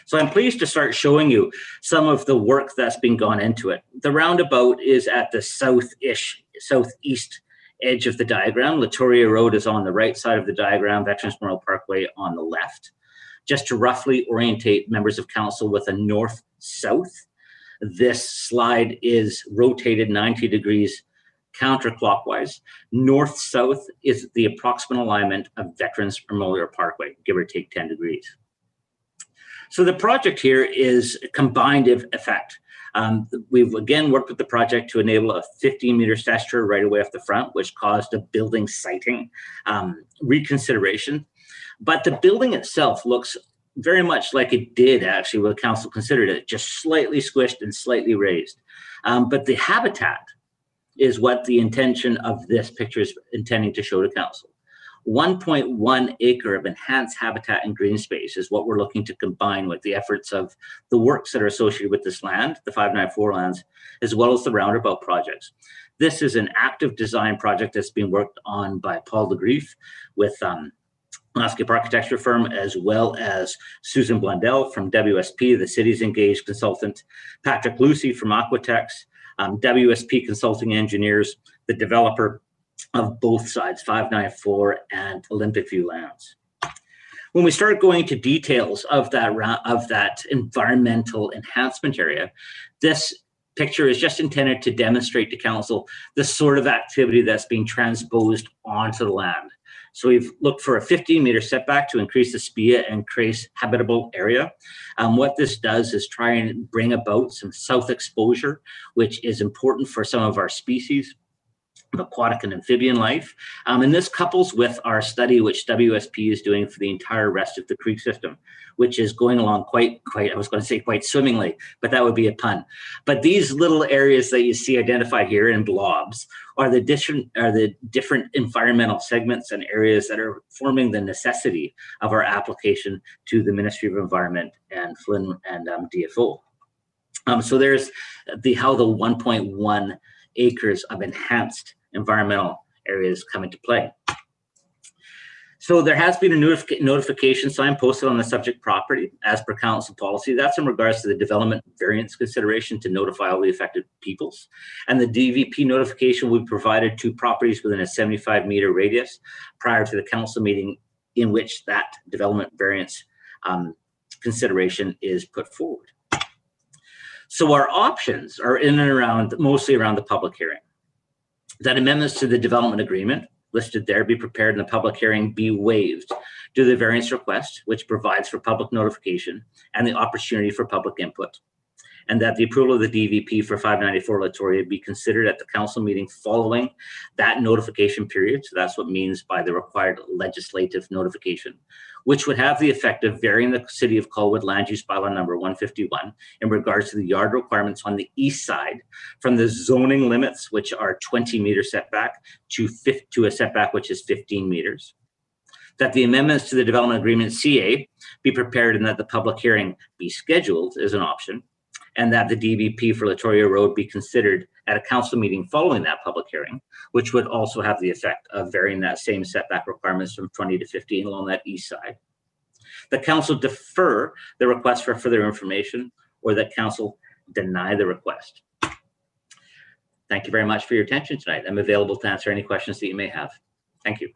So I'm pleased to start showing you some of the work that's been gone into it. The roundabout is at the southeast edge of the diagram. Latoria Road is on the right side of the diagram, Veterans Memorial Parkway on the left. Just to roughly orientate members of council with a north-south, this slide is rotated 90 degrees counterclockwise. North-south is the approximate alignment of Veterans Memorial Parkway, give or take 10 degrees. So the project here is a combined effect. We've again worked with the project to enable a 15-meter statutory right away off the front, which caused a building siting reconsideration. But the building itself looks very much like it did actually when council considered it, just slightly squished and slightly raised. But the habitat is what the intention of this picture is intending to show to council. 1.1 acre of enhanced habitat and green space is what we're looking to combine with the efforts of the works that are associated with this land, the 594 lands, as well as the roundabout projects. This is an active design project that's being worked on by Paul DeGrief with landscape architecture firm, as well as Susan Blundell from WSP, the city's engaged consultant, Patrick Lucy from Aquatex, WSP Consulting Engineers, the developer of both sides, 594 and Olympic View Lands. When we start going to details of that environmental enhancement area, this picture is just intended to demonstrate to council the sort of activity that's being transposed onto the land. So we've looked for a 15-meter setback to increase the SPIA and CRACE habitable area. What this does is try and bring about some south exposure, which is important for some of our species of aquatic and amphibian life. And this couples with our study, which WSP is doing for the entire rest of the creek system, which is going along quite, I was going to say quite swimmingly, but that would be a pun. But these little areas that you see identified here in blobs are the different environmental segments and areas that are forming the necessity of our application to the Ministry of Environment and Flynn and DFO. So there's how the 1.1 acres of enhanced environmental areas come into play. So there has been a notification sign posted on the subject property as per council policy. That's in regards to the development variance consideration to notify all the affected peoples. And the DVP notification will be provided to properties within a 75-meter radius prior to the council meeting in which that development variance consideration is put forward. So our options are in and around, mostly around the public hearing. That amendments to the development agreement listed there be prepared in the public hearing be waived to the variance request, which provides for public notification and the opportunity for public input. And that the approval of the DVP for 594 Latoria be considered at the council meeting following that notification period. So that's what means by the required legislative notification, which would have the effect of varying the City of Colwood land use bylaw number 151 in regards to the yard requirements on the east side from the zoning limits, which are 20-meter setback to a setback which is 15 meters. That the amendments to the development agreement CA be prepared and that the public hearing be scheduled is an option, and that the DVP for Latoria Road be considered at a council meeting following that public hearing, which would also have the effect of varying that same setback requirements from 20 to 15 along that east side. The council defer the request for further information, or that council deny the request. Thank you very much for your attention tonight. I'm available to answer any questions that you may have. Thank you.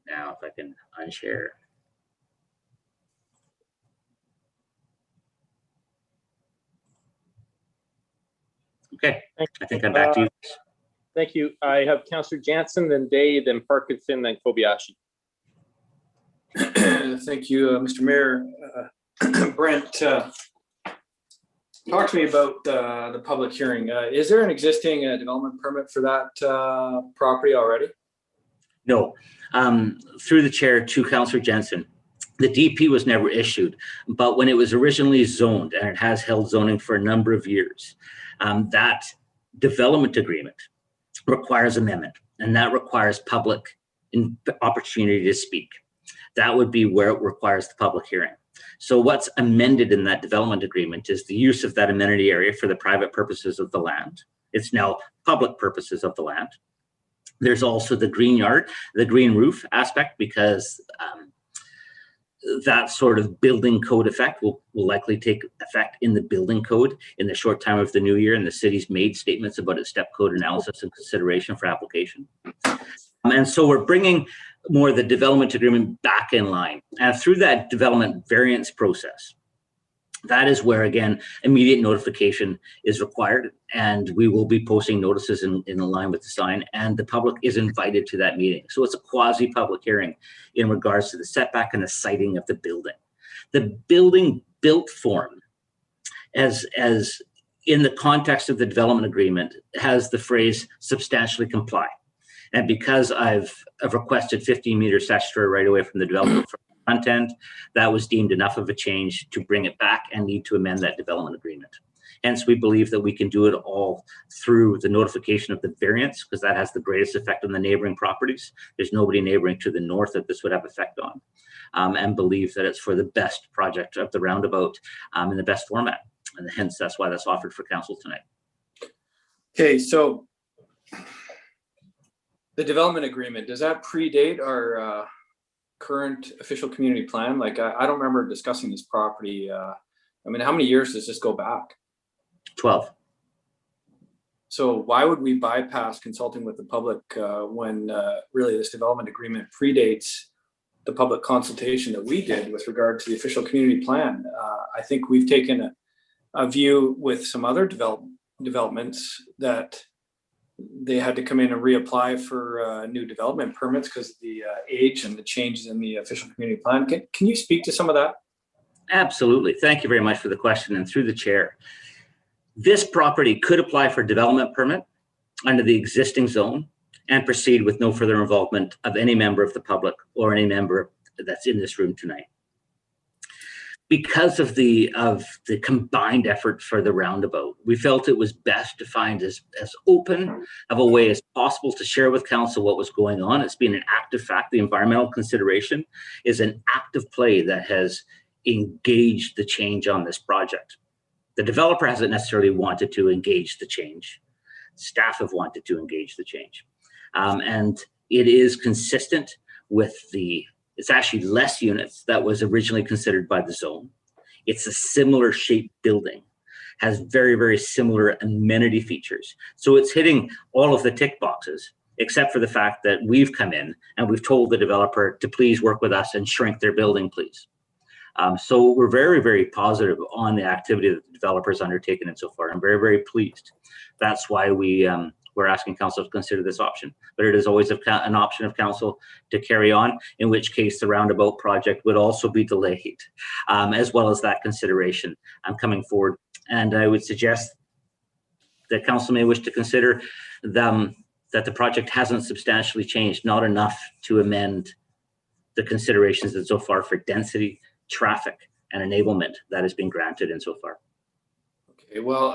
Now, if I can unshare. Okay, I think I'm back to you. Thank you. I have Councillor Jansen, then Day, then Parkinson, then Kobayashi. Thank you, Mr. Mayor. Brent, talk to me about the public hearing. Is there an existing development permit for that property already? No. Through the chair to Councillor Jensen, the DP was never issued, but when it was originally zoned, and it has held zoning for a number of years, that development agreement requires amendment, and that requires public opportunity to speak. That would be where it requires the public hearing. So what's amended in that development agreement is the use of that amenity area for the private purposes of the land. It's now public purposes of the land. There's also the green yard, the green roof aspect, because that sort of building code effect will likely take effect in the building code in the short time of the new year, and the city's made statements about its step code analysis and consideration for application. And so we're bringing more of the development agreement back in line. And through that development variance process, that is where, again, immediate notification is required, and we will be posting notices in line with the sign, and the public is invited to that meeting. So it's a quasi-public hearing in regards to the setback and the siting of the building. The building built form, as in the context of the development agreement, has the phrase substantially comply. And because I've requested 15-meter statutory right away from the developer for front end, that was deemed enough of a change to bring it back and need to amend that development agreement. Hence, we believe that we can do it all through the notification of the variance, because that has the greatest effect on the neighboring properties. There's nobody neighboring to the north that this would have effect on, and believe that it's for the best project of the roundabout in the best format. And hence, that's why that's offered for council tonight. Okay, so the development agreement, does that predate our current official community plan? Like, I don't remember discussing this property. I mean, how many years does this go back? 12. So why would we bypass consulting with the public when really this development agreement predates the public consultation that we did with regard to the official community plan? I think we've taken a view with some other developments that they had to come in and reapply for new development permits because of the age and the changes in the official community plan. Can you speak to some of that? Absolutely. Thank you very much for the question, and through the chair. This property could apply for development permit under the existing zone and proceed with no further involvement of any member of the public or any member that's in this room tonight. Because of the combined effort for the roundabout, we felt it was best to find as open of a way as possible to share with council what was going on. It's been an active fact. The environmental consideration is an active play that has engaged the change on this project. The developer hasn't necessarily wanted to engage the change. Staff have wanted to engage the change. And it is consistent with it's actually less units that was originally considered by the zone. It's a similar shaped building, has very, very similar amenity features. So it's hitting all of the tick boxes, except for the fact that we've come in and we've told the developer to please work with us and shrink their building, please. So we're very, very positive on the activity that the developers undertaken in so far. I'm very, very pleased. That's why we're asking council to consider this option. But it is always an option of council to carry on, in which case the roundabout project would also be delayed, as well as that consideration coming forward. And I would suggest that council may wish to consider that the project hasn't substantially changed, not enough to amend the considerations that so far for density, traffic, and enablement that has been granted in so far. Okay, well,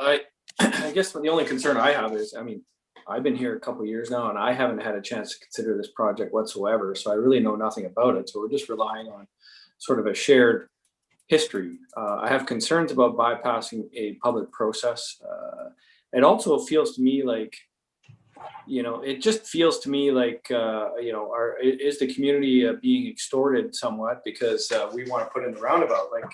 I guess the only concern I have is, I mean, I've been here a couple of years now and I haven't had a chance to consider this project whatsoever. So I really know nothing about it. So we're just relying on sort of a shared history. I have concerns about bypassing a public process. It also feels to me like, it just feels to me like, is the community being extorted somewhat because we want to put in the roundabout? Like,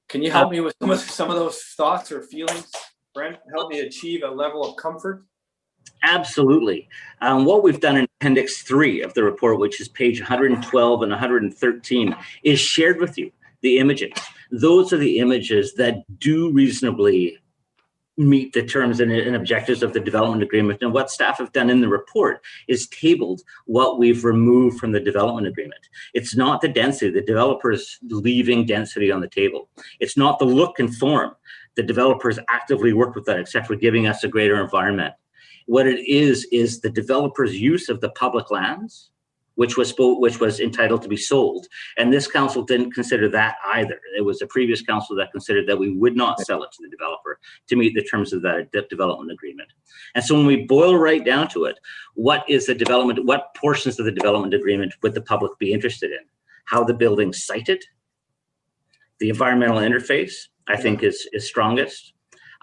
can you help me with some of those thoughts or feelings, Brent? Help me achieve a level of comfort? Absolutely. What we've done in Appendix 3 of the report, which is page 112 and 113, is shared with you the images. Those are the images that do reasonably meet the terms and objectives of the development agreement. And what staff have done in the report is tabled what we've removed from the development agreement. It's not the density, the developers leaving density on the table. It's not the look and form. The developers actively worked with that, except for giving us a greater environment. What it is the developers' use of the public lands, which was entitled to be sold. And this council didn't consider that either. It was a previous council that considered that we would not sell it to the developer to meet the terms of that development agreement. And so when we boil right down to it, what portions of the development agreement would the public be interested in? How the building's sited, the environmental interface, I think is strongest.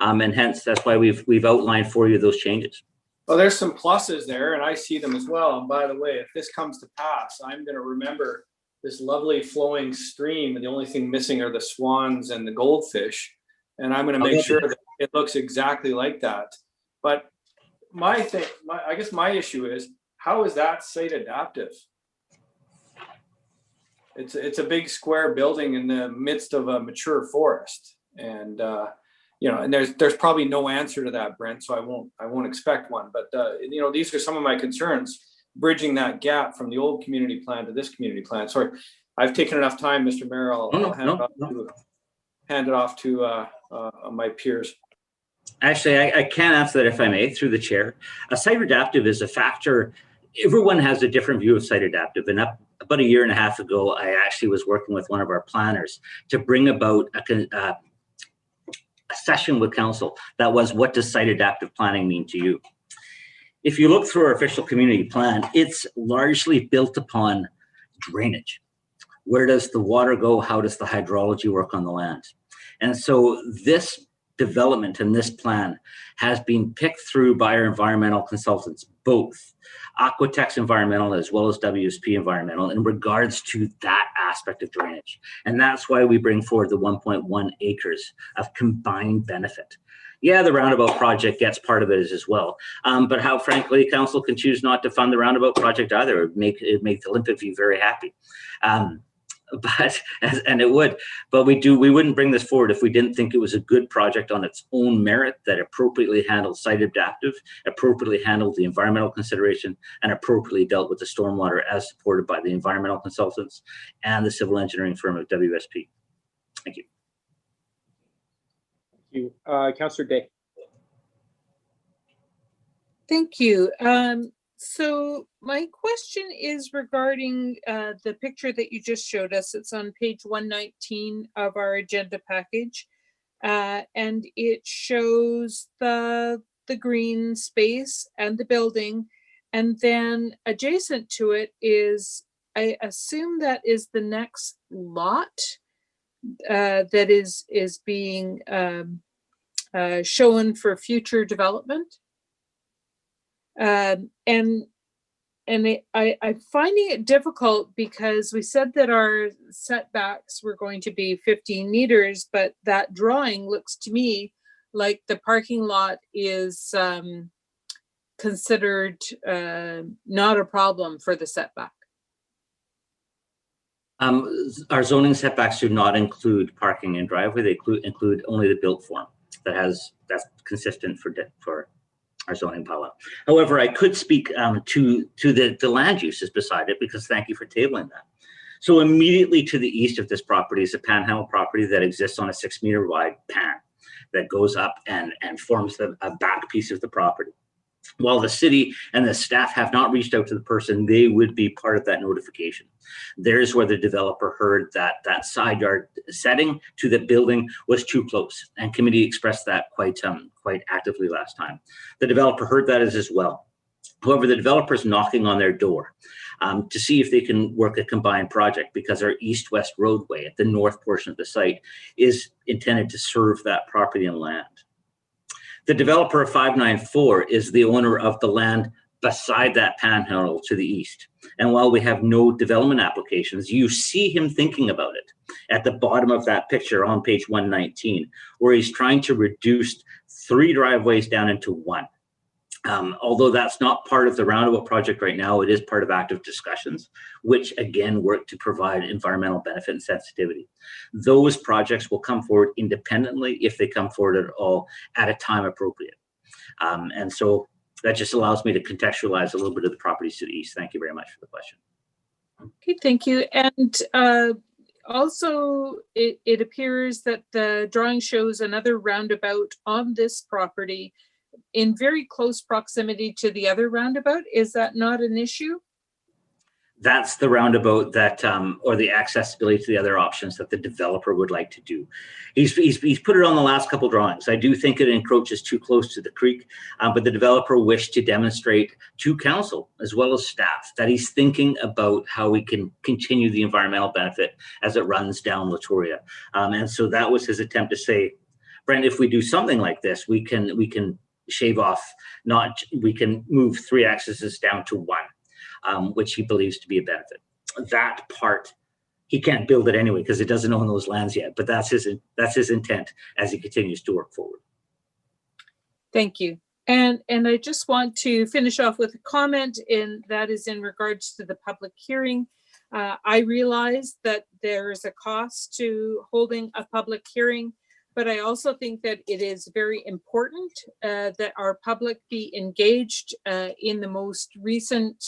And hence that's why we've outlined for you those changes. Well, there's some pluses there, and I see them as well. And by the way, if this comes to pass, I'm going to remember this lovely flowing stream, and the only thing missing are the swans and the goldfish. And I'm going to make sure that it looks exactly like that. But I guess my issue is, how is that site adaptive? It's a big square building in the midst of a mature forest, and and there's probably no answer to that, Brent, so I won't expect one. But these are some of my concerns, bridging that gap from the old community plan to this community plan. Sorry, I've taken enough time, Mr. Mayor. I'll hand it off to my peers. Actually, I can answer that if I may, through the chair. A site adaptive is a factor. Everyone has a different view of site adaptive. And about a year and a half ago, I actually was working with one of our planners to bring about a session with council that was, what does site adaptive planning mean to you? If you look through our official community plan, it's largely built upon drainage. Where does the water go? How does the hydrology work on the land? And so this development in this plan has been picked through by our environmental consultants, both Aquatex Environmental as well as WSP Environmental, in regards to that aspect of drainage. And that's why we bring forward the 1.1 acres of combined benefit. Yeah, the roundabout project gets part of it as well. But how frankly, council can choose not to fund the roundabout project either. It make the Olympic View very happy. And it would, but we wouldn't bring this forward if we didn't think it was a good project on its own merit, that appropriately handled site adaptive, appropriately handled the environmental consideration, and appropriately dealt with the stormwater as supported by the environmental consultants and the civil engineering firm of WSP. Thank you. Thank you. Councillor Day. Thank you. So my question is regarding the picture that you just showed us. It's on page 119 of our agenda package. And it shows the green space and the building. And then adjacent to it is, I assume that is the next lot that is being shown for future development. I'm finding it difficult because we said that our setbacks were going to be 15 meters, but that drawing looks to me like the parking lot is considered not a problem for the setback. Our zoning setbacks do not include parking and driveway. They include only the built form that's consistent for our zoning bylaw. However, I could speak to the land uses beside it, because thank you for tabling that. So immediately to the east of this property is a panhandle property that exists on a 6 meter wide pan that goes up and forms a back piece of the property. While the city and the staff have not reached out to the person, they would be part of that notification. There's where the developer heard that side yard setting to the building was too close, and committee expressed that quite actively last time. The developer heard that as well. However, the developer is knocking on their door to see if they can work a combined project, because our east-west roadway at the north portion of the site is intended to serve that property and land. The developer of 594 is the owner of the land beside that panhandle to the east. And while we have no development applications, you see him thinking about it at the bottom of that picture on page 119, where he's trying to reduce 3 driveways down into 1. Although that's not part of the roundabout project right now, it is part of active discussions, which again work to provide environmental benefit and sensitivity. Those projects will come forward independently, if they come forward at all, at a time appropriate. And so that just allows me to contextualize a little bit of the properties to the east. Thank you very much for the question. Okay, thank you. And also, it appears that the drawing shows another roundabout on this property in very close proximity to the other roundabout. Is that not an issue? That's the roundabout that, or the accessibility to the other options that the developer would like to do. He's put it on the last couple drawings. I do think it encroaches too close to the creek, but the developer wished to demonstrate to council as well as staff that he's thinking about how we can continue the environmental benefit as it runs down Latoria. And so that was his attempt to say, Brent, if we do something like this, we can shave off, we can move 3 axes down to 1. Which he believes to be a benefit. That part, he can't build it anyway because it doesn't own those lands yet, but that's his intent as he continues to work forward. Thank you. And I just want to finish off with a comment, and that is in regards to the public hearing. I realize that there is a cost to holding a public hearing, but I also think that it is very important that our public be engaged in the most recent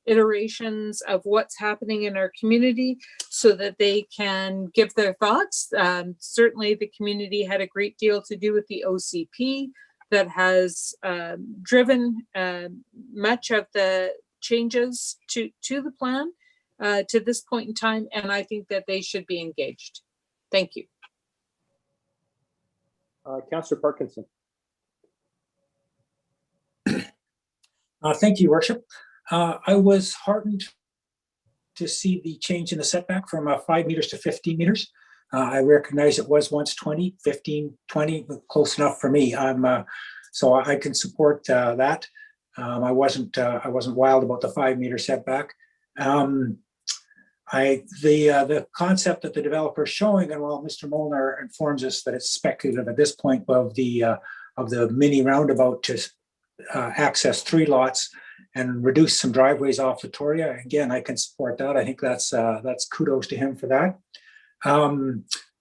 iterations of what's happening in our community so that they can give their thoughts. Certainly the community had a great deal to do with the OCP that has driven much of the changes to the plan to this point in time, and I think that they should be engaged. Thank you. Councillor Parkinson. Thank you, Worship. I was heartened to see the change in the setback from 5 meters to 15 meters. I recognize it was once 20, 15, 20, but close enough for me. So I can support that. I wasn't wild about the 5 meter setback. The concept that the developer is showing, and while Mr. Molnar informs us that it's speculative at this point of the mini roundabout to access 3 lots and reduce some driveways off Latoria, again, I can support that. I think that's kudos to him for that.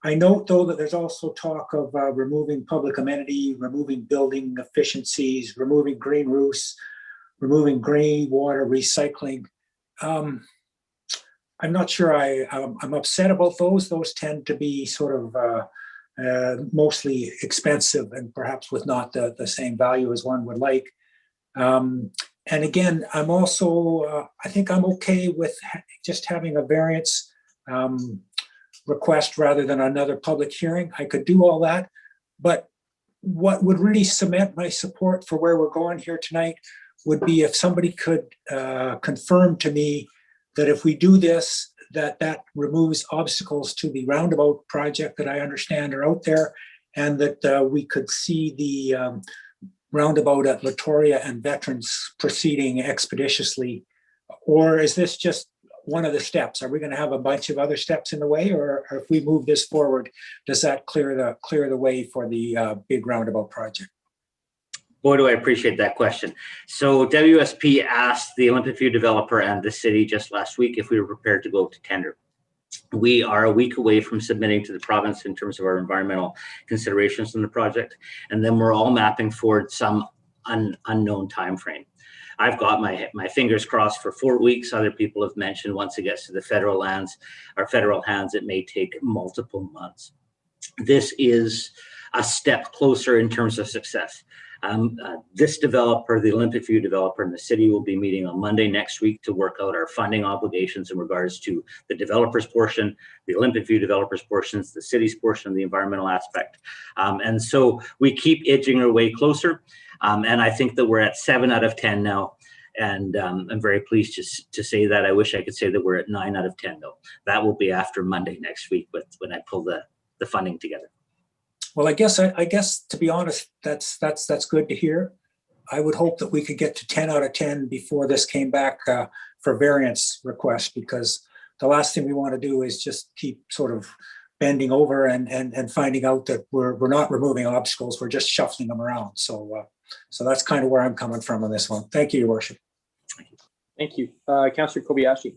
I note though that there's also talk of removing public amenity, removing building efficiencies, removing green roofs, removing green water recycling. I'm not sure I'm upset about those. Those tend to be sort of mostly expensive and perhaps with not the same value as one would like. And again, I'm also, I think I'm okay with just having a variance request rather than another public hearing. I could do all that, but what would really cement my support for where we're going here tonight would be if somebody could confirm to me that if we do this, that removes obstacles to the roundabout project that I understand are out there, and that we could see the roundabout at Latoria and Veterans proceeding expeditiously. Or is this just one of the steps? Are we going to have a bunch of other steps in the way, or if we move this forward, does that clear the way for the big roundabout project? Boy, do I appreciate that question. So WSP asked the Olympic View developer and the city just last week if we were prepared to go to tender. We are a week away from submitting to the province in terms of our environmental considerations in the project, and then we're all mapping forward some unknown time frame. I've got my fingers crossed for 4 weeks. Other people have mentioned once it gets to the federal lands or federal hands, it may take multiple months. This is a step closer in terms of success. This developer, the Olympic View developer, and the city will be meeting on Monday next week to work out our funding obligations in regards to the developer's portion, the Olympic View developer's portions, the city's portion, the environmental aspect. And so we keep edging our way closer. And I think that we're at 7 out of 10 now. And I'm very pleased to say that. I wish I could say that we're at 9 out of 10 though. That will be after Monday next week when I pull the funding together. Well, I guess to be honest, that's good to hear. I would hope that we could get to 10 out of 10 before this came back for variance request, because the last thing we want to do is just keep sort of bending over and finding out that we're not removing obstacles, we're just shuffling them around. So that's kind of where I'm coming from on this one. Thank you, Your Worship. Thank you. Councillor Kobayashi.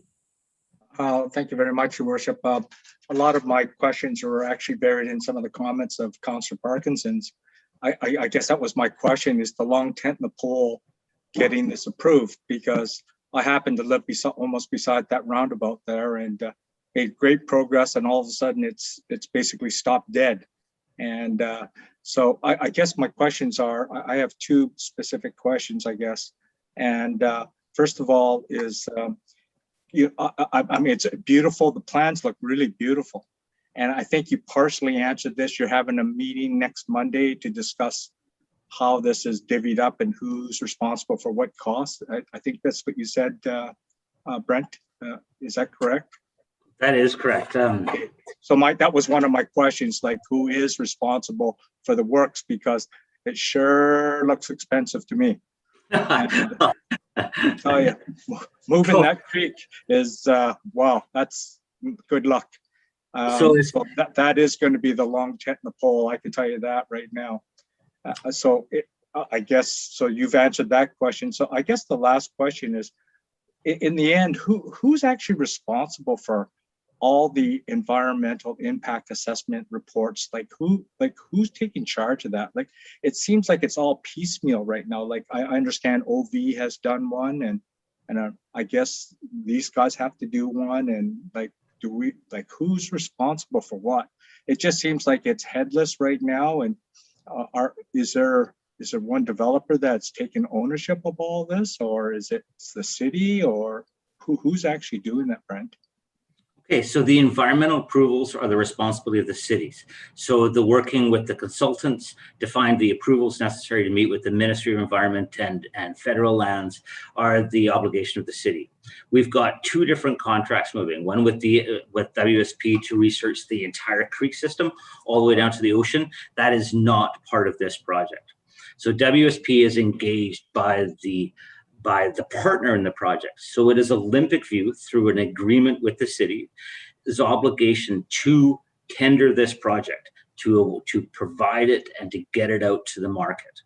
Thank you very much, Your Worship. A lot of my questions were actually buried in some of the comments of Councillor Parkinson's. I guess that was my question, is the long tent in the pole getting this approved? Because I happen to live almost beside that roundabout there, and made great progress, and all of a sudden it's basically stopped dead. And so I guess my questions are, I have 2 specific questions, I guess. And first of all is, I mean, it's beautiful. The plans look really beautiful. And I think you partially answered this. You're having a meeting next Monday to discuss how this is divvied up and who's responsible for what cost. I think that's what you said, Brent. Is that correct? That is correct. So that was one of my questions, like who is responsible for the works, because it sure looks expensive to me. I tell you, moving that creek is wow, that's good luck. So that is going to be the long tent in the pole, I can tell you that right now. I guess so you've answered that question. So I guess the last question is, in the end, who's actually responsible for all the environmental impact assessment reports? Who's taking charge of that? Like, it seems like it's all piecemeal right now. Like, I understand OV has done one, and I guess these guys have to do one, and who's responsible for what? It just seems like it's headless right now. And is there one developer that's taken ownership of all this, or is it the city, or who's actually doing that, Brent? Okay, so the environmental approvals are the responsibility of the cities. So the working with the consultants to find the approvals necessary to meet with the Ministry of Environment and federal lands are the obligation of the city. We've got two different contracts moving, one with WSP to research the entire creek system all the way down to the ocean. That is not part of this project. So WSP is engaged by the partner in the project. So it is Olympic View, through an agreement with the city, is obligation to tender this project, to provide it and to get it out to the market.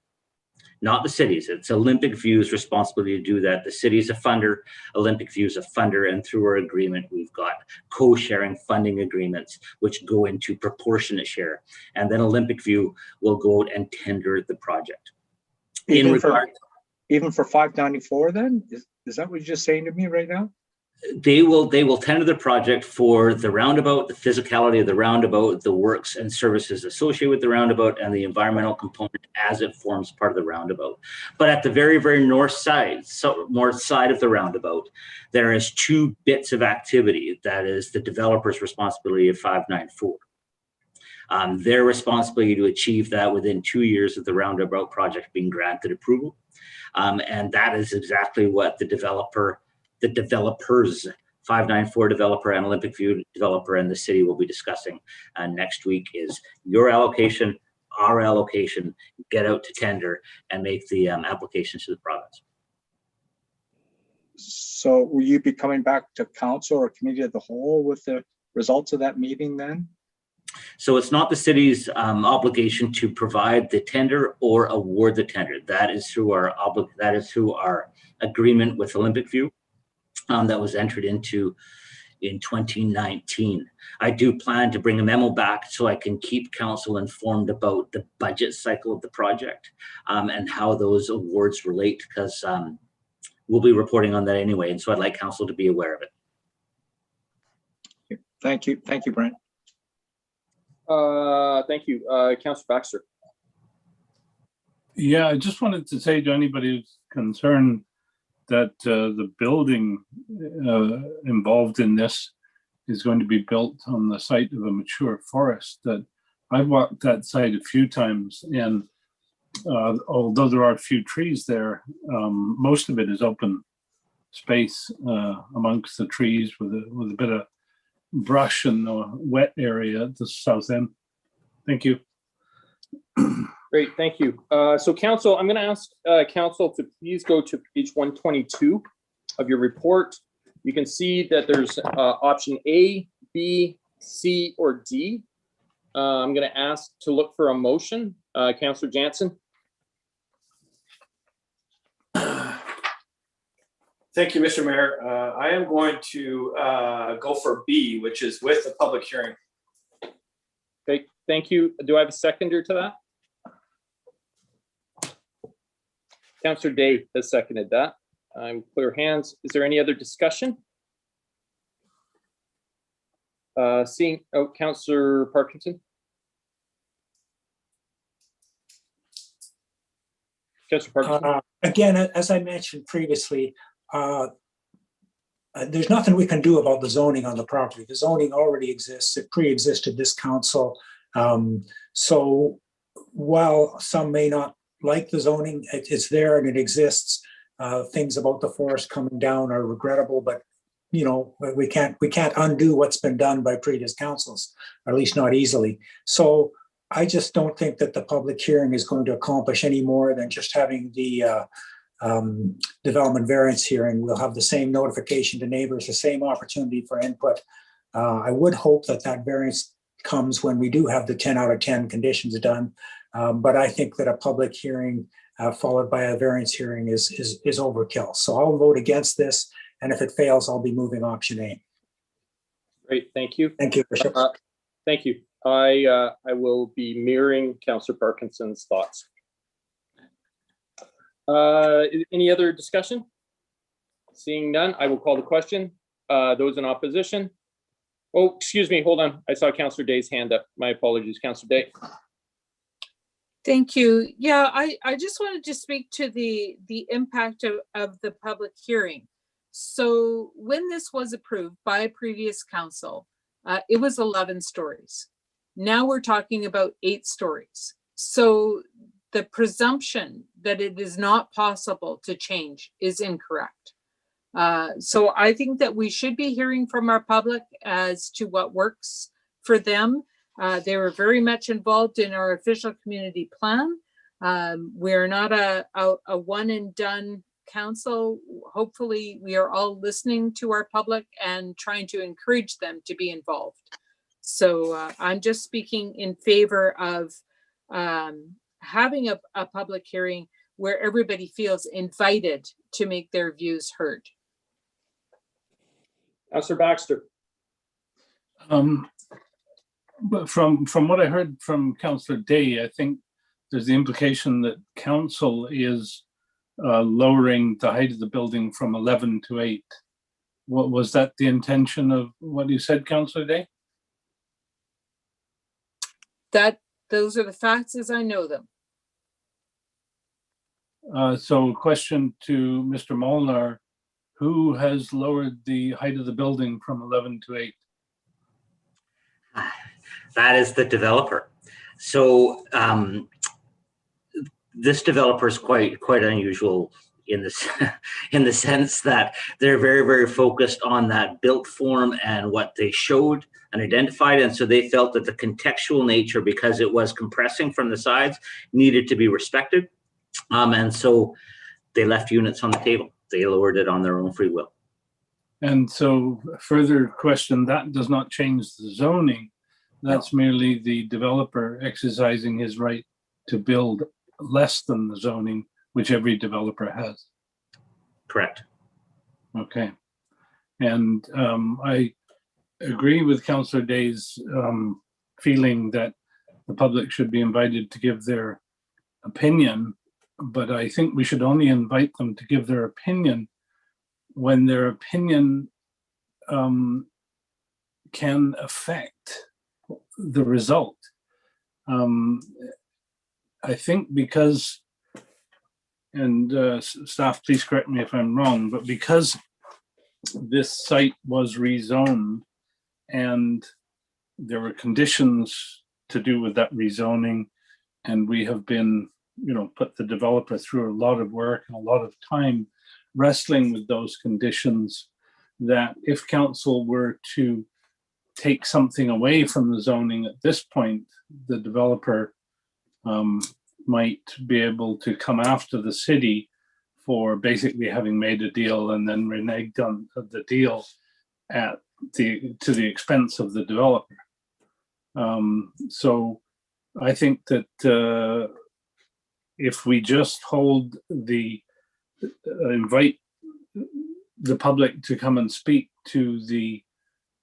Not the cities. It's Olympic View's responsibility to do that. The city is a funder, Olympic View is a funder, and through our agreement, we've got co-sharing funding agreements, which go into proportionate share. And then Olympic View will go out and tender the project. Even for 594 then? Is that what you're just saying to me right now? They will tender the project for the roundabout, the physicality of the roundabout, the works and services associated with the roundabout, and the environmental component as it forms part of the roundabout. But at the very, very north side of the roundabout, there is two bits of activity that is the developer's responsibility of 594. Their responsibility to achieve that within 2 years of the roundabout project being granted approval. And that is exactly what the developers, 594 developer and Olympic View developer and the city will be discussing next week is your allocation, our allocation, get out to tender and make the applications to the province. So will you be coming back to council or committee of the whole with the results of that meeting then? So it's not the city's obligation to provide the tender or award the tender. That is through our agreement with Olympic View that was entered into in 2019. I do plan to bring a memo back so I can keep council informed about the budget cycle of the project and how those awards relate, because we'll be reporting on that anyway. And so I'd like council to be aware of it. Thank you. Thank you, Brent. Thank you, Councillor Baxter. Yeah, I just wanted to say to anybody who's concerned that the building involved in this is going to be built on the site of a mature forest. That I've walked that site a few times, and although there are a few trees there, most of it is open space amongst the trees with a bit of brush and a wet area at the south end. Thank you. Great, thank you. So council, I'm going to ask council to please go to page 122 of your report. You can see that there's option A, B, C, or D. I'm going to ask to look for a motion. Councillor Jansen. Thank you, Mr. Mayor. I am going to go for B, which is with the public hearing. Okay, thank you. Do I have a seconder to that? Councillor Day has seconded that. I'm clear hands. Is there any other discussion? Councillor Parkinson. Councillor Parkinson. Again, as I mentioned previously, there's nothing we can do about the zoning on the property. The zoning already exists. It pre-existed this council. So while some may not like the zoning, it's there and it exists. Things about the forest coming down are regrettable, but you know, we can't undo what's been done by previous councils, or at least not easily. So I just don't think that the public hearing is going to accomplish any more than just having the development variance hearing. We'll have the same notification to neighbors, the same opportunity for input. I would hope that that variance comes when we do have the 10 out of 10 conditions done. But I think that a public hearing followed by a variance hearing is overkill. So I'll vote against this. And if it fails, I'll be moving option A. Great, thank you. Thank you, Bishop. Thank you. I will be mirroring Councillor Parkinson's thoughts. Any other discussion? Seeing none, I will call the question. Those in opposition? Oh, excuse me, hold on. I saw Councillor Day's hand up. My apologies, Councillor Day. Thank you. Yeah, I just wanted to speak to the impact of the public hearing. So when this was approved by a previous council, it was 11 stories. Now we're talking about 8 stories. So the presumption that it is not possible to change is incorrect. So I think that we should be hearing from our public as to what works for them. They were very much involved in our official community plan. We're not a one and done council. Hopefully we are all listening to our public and trying to encourage them to be involved. So I'm just speaking in favor of having a public hearing where everybody feels invited to make their views heard. Councillor Baxter. But from what I heard from Councillor Day, I think there's the implication that council is lowering the height of the building from 11 to 8. What was that the intention of what you said, Councillor Day? Those are the facts as I know them. So question to Mr. Molnar, who has lowered the height of the building from 11 to 8? That is the developer. So this developer is quite unusual in this in the sense that they're very, very focused on that built form and what they showed and identified. And so they felt that the contextual nature, because it was compressing from the sides, needed to be respected. And so they left units on the table. They lowered it on their own free will. And so further question, that does not change the zoning. That's merely the developer exercising his right to build less than the zoning, which every developer has. Correct. Okay. And I agree with Councillor Day's feeling that the public should be invited to give their opinion, but I think we should only invite them to give their opinion when their opinion can affect the result. I think because, and staff, please correct me if I'm wrong, but because this site was rezoned and there were conditions to do with that rezoning, and we have been, put the developer through a lot of work and a lot of time wrestling with those conditions, that if council were to take something away from the zoning at this point, the developer might be able to come after the city for basically having made a deal and then reneged on the deal to the expense of the developer. So I think that if we just invite the public to come and speak to the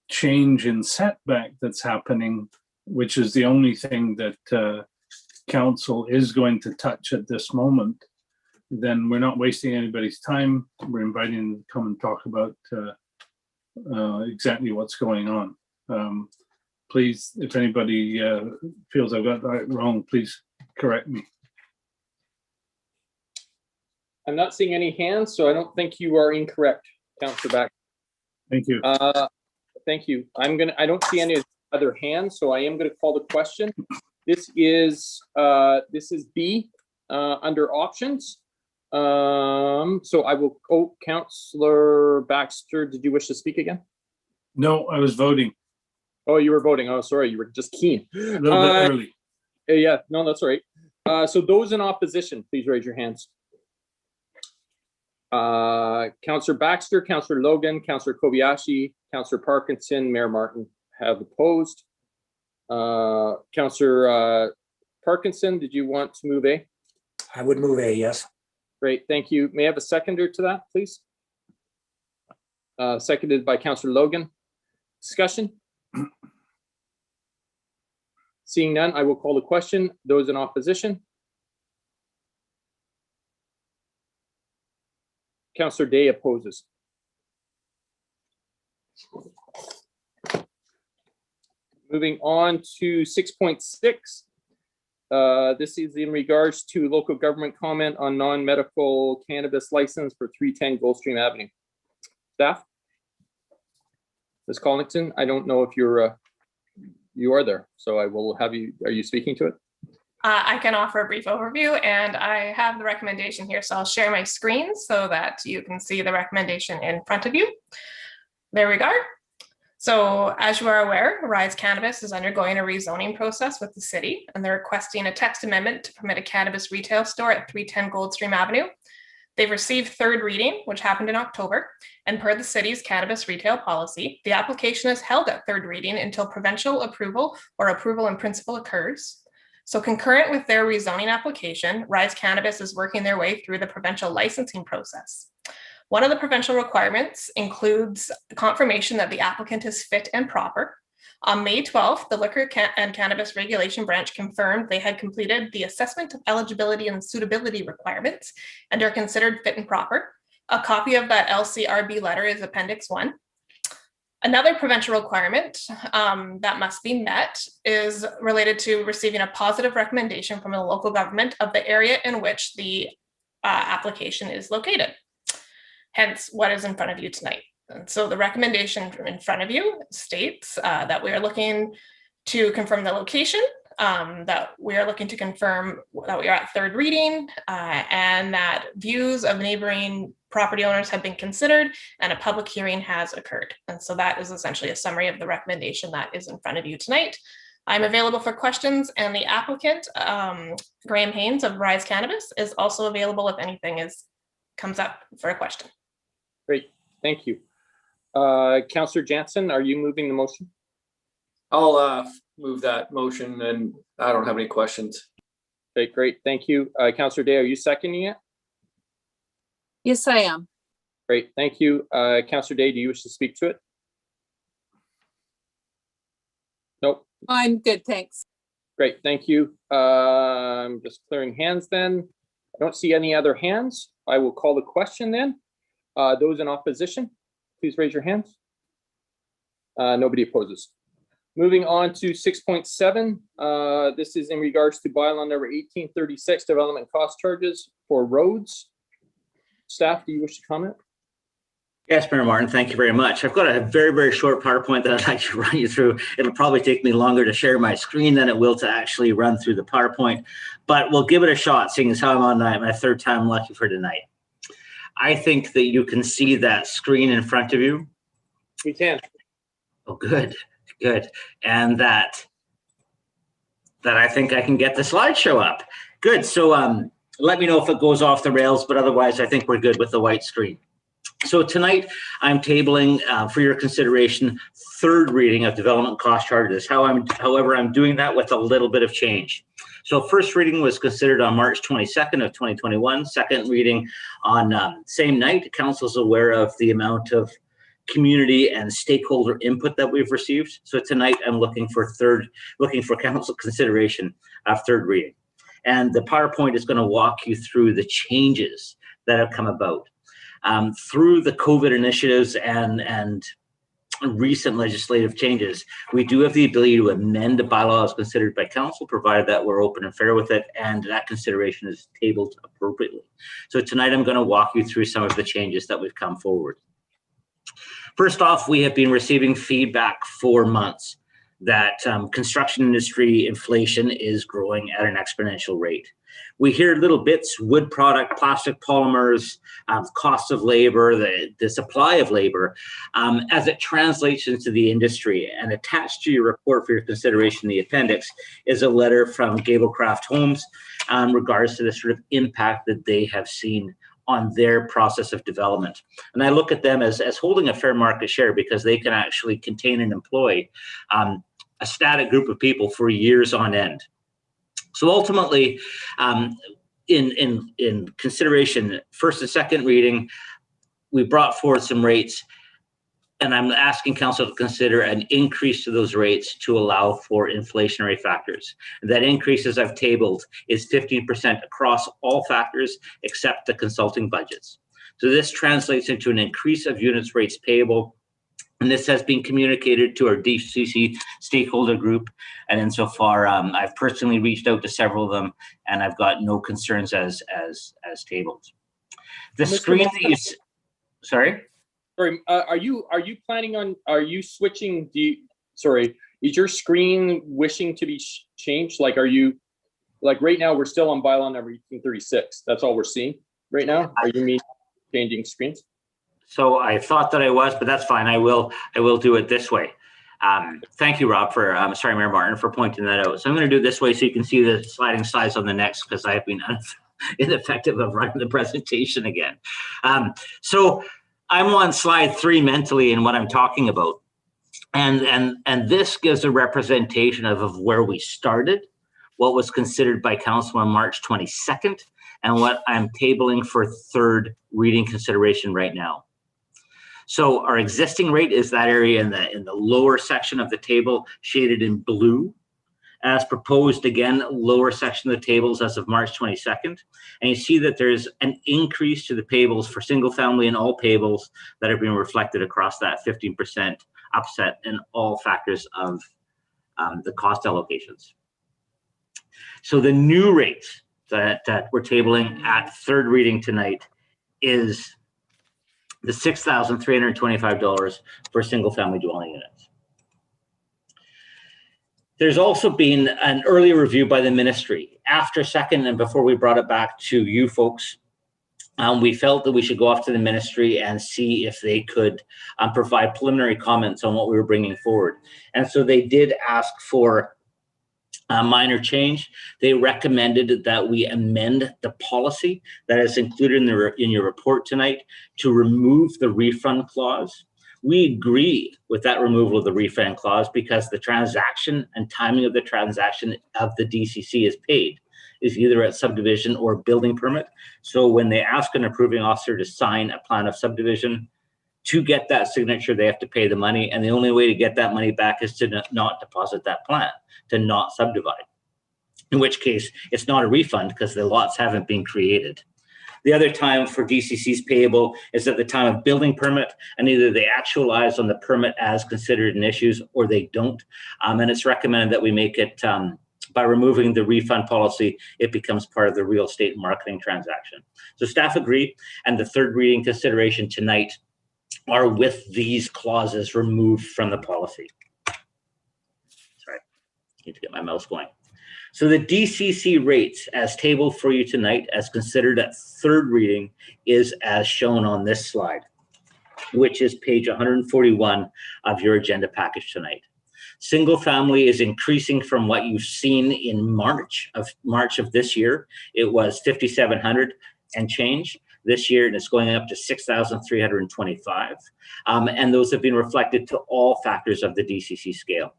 change in setback that's happening, which is the only thing that council is going to touch at this moment, then we're not wasting anybody's time. We're inviting them to come and talk about exactly what's going on. Please, if anybody feels I've got that wrong, please correct me. I'm not seeing any hands, so I don't think you are incorrect, Councillor Baxter. Thank you. Thank you. I don't see any other hands, so I am going to call the question. This is B under options. So I will, Councillor Baxter, did you wish to speak again? No, I was voting. Oh, you were voting. Oh, sorry, you were just keen. A little bit early. Yeah, no, that's all right. So those in opposition, please raise your hands. Councillor Baxter, Councillor Logan, Councillor Kobayashi, Councillor Parkinson, Mayor Martin have opposed. Councillor Parkinson, did you want to move A? I would move A, yes. Great, thank you. May I have a seconder to that, please? Seconded by Councillor Logan. Discussion? Seeing none, I will call the question. Those in opposition? Councillor Day opposes. Moving on to 6.6. This is in regards to local government comment on non-medical cannabis license for 310 Goldstream Avenue. Staff? Ms. Collington, I don't know if you are there, so I will have you, are you speaking to it? I can offer a brief overview, and I have the recommendation here, so I'll share my screen so that you can see the recommendation in front of you. There we go. So as you are aware, Rise Cannabis is undergoing a rezoning process with the city, and they're requesting a text amendment to permit a cannabis retail store at 310 Goldstream Avenue. They've received third reading, which happened in October, and per the city's cannabis retail policy, the application is held at third reading until provincial approval or approval in principle occurs. So concurrent with their rezoning application, Rise Cannabis is working their way through the provincial licensing process. One of the provincial requirements includes confirmation that the applicant is fit and proper. On May 12th, the Liquor and Cannabis Regulation Branch confirmed they had completed the assessment of eligibility and suitability requirements and are considered fit and proper. A copy of that LCRB letter is Appendix 1. Another provincial requirement that must be met is related to receiving a positive recommendation from the local government of the area in which the application is located. Hence, what is in front of you tonight. And so the recommendation in front of you states that we are looking to confirm the location, that we are looking to confirm that we are at third reading, and that views of neighboring property owners have been considered and a public hearing has occurred. And so that is essentially a summary of the recommendation that is in front of you tonight. I'm available for questions, and the applicant, Graham Haynes of Rise Cannabis, is also available if anything comes up for a question. Great, thank you. Councillor Jansen, are you moving the motion? I'll move that motion, and I don't have any questions. Okay, great, thank you. Councillor Day, are you seconding it? Yes, I am. Great, thank you. Councillor Day, do you wish to speak to it? Nope. I'm good, thanks. Great, thank you. I'm just clearing hands then. I don't see any other hands. I will call the question then. Those in opposition, please raise your hands. Nobody opposes. Moving on to 6.7. This is in regards to bylaw number 1836, development cost charges for roads. Staff, do you wish to comment? Yes, Mayor Martin, thank you very much. I've got a very, very short PowerPoint that I'd like to run you through. It'll probably take me longer to share my screen than it will to actually run through the PowerPoint, but we'll give it a shot, seeing as how I'm on my third time lucky for tonight. I think that you can see that screen in front of you. We can. Oh, good, good. And that I think I can get the slideshow up. Good, so let me know if it goes off the rails, but otherwise I think we're good with the white screen. So tonight I'm tabling for your consideration third reading of development cost charges. However, I'm doing that with a little bit of change. So first reading was considered on March 22nd of 2021. Second reading on same night. Council's aware of the amount of community and stakeholder input that we've received. So tonight I'm looking for council consideration of third reading. And the PowerPoint is going to walk you through the changes that have come about. Through the COVID initiatives and recent legislative changes, we do have the ability to amend the bylaws considered by council, provided that we're open and fair with it, and that consideration is tabled appropriately. So tonight I'm going to walk you through some of the changes that we've come forward. First off, we have been receiving feedback for months that construction industry inflation is growing at an exponential rate. We hear little bits, wood product, plastic polymers, cost of labor, the supply of labor, as it translates into the industry. And attached to your report for your consideration, the appendix, is a letter from Gablecraft Homes in regards to the sort of impact that they have seen on their process of development. And I look at them as holding a fair market share because they can actually contain and employ a static group of people for years on end. So ultimately, in consideration, first and second reading, we brought forward some rates, and I'm asking council to consider an increase to those rates to allow for inflationary factors. That increase, as I've tabled, is 15% across all factors except the consulting budgets. So this translates into an increase of units rates payable. And this has been communicated to our DCC stakeholder group. And insofar, I've personally reached out to several of them, and I've got no concerns as tabled. The screen that you, sorry? Sorry, are you planning on, are you switching, sorry, is your screen wishing to be changed? Like, are you, like right now, we're still on bylaw number 1836. That's all we're seeing right now. Are you changing screens? So I thought that I was, but that's fine. I will do it this way. Thank you, Rob, for, sorry, Mayor Martin, for pointing that out. So I'm going to do it this way so you can see the sliding slides on the next, because I've been ineffective of running the presentation again. So I'm on slide 3 mentally in what I'm talking about. And this gives a representation of where we started, what was considered by council on March 22nd, and what I'm tabling for third reading consideration right now. So our existing rate is that area in the lower section of the table shaded in blue. As proposed, again, lower section of the tables as of March 22nd. And you see that there's an increase to the payables for single family and all payables that are being reflected across that 15% upset in all factors of the cost allocations. So the new rates that we're tabling at third reading tonight is the $6,325 for single family dwelling units. There's also been an early review by the ministry. After second and before we brought it back to you folks, we felt that we should go off to the ministry and see if they could provide preliminary comments on what we were bringing forward. And so they did ask for a minor change. They recommended that we amend the policy that is included in your report tonight to remove the refund clause. We agreed with that removal of the refund clause because the transaction and timing of the transaction of the DCC is paid is either at subdivision or building permit. So when they ask an approving officer to sign a plan of subdivision, to get that signature, they have to pay the money. And the only way to get that money back is to not deposit that plan, to not subdivide. In which case, it's not a refund because the lots haven't been created. The other time for DCC's payable is at the time of building permit, and either they actualize on the permit as considered in issues or they don't. And it's recommended that we make it, by removing the refund policy, it becomes part of the real estate marketing transaction. So staff agree, and the third reading consideration tonight are with these clauses removed from the policy. Sorry, need to get my mouse going. So the DCC rates as tabled for you tonight, as considered at third reading, is as shown on this slide, which is page 141 of your agenda package tonight. Single family is increasing from what you've seen in March of this year. It was 5,700 and change. This year, and it's going up to 6,325. And those have been reflected to all factors of the DCC scale.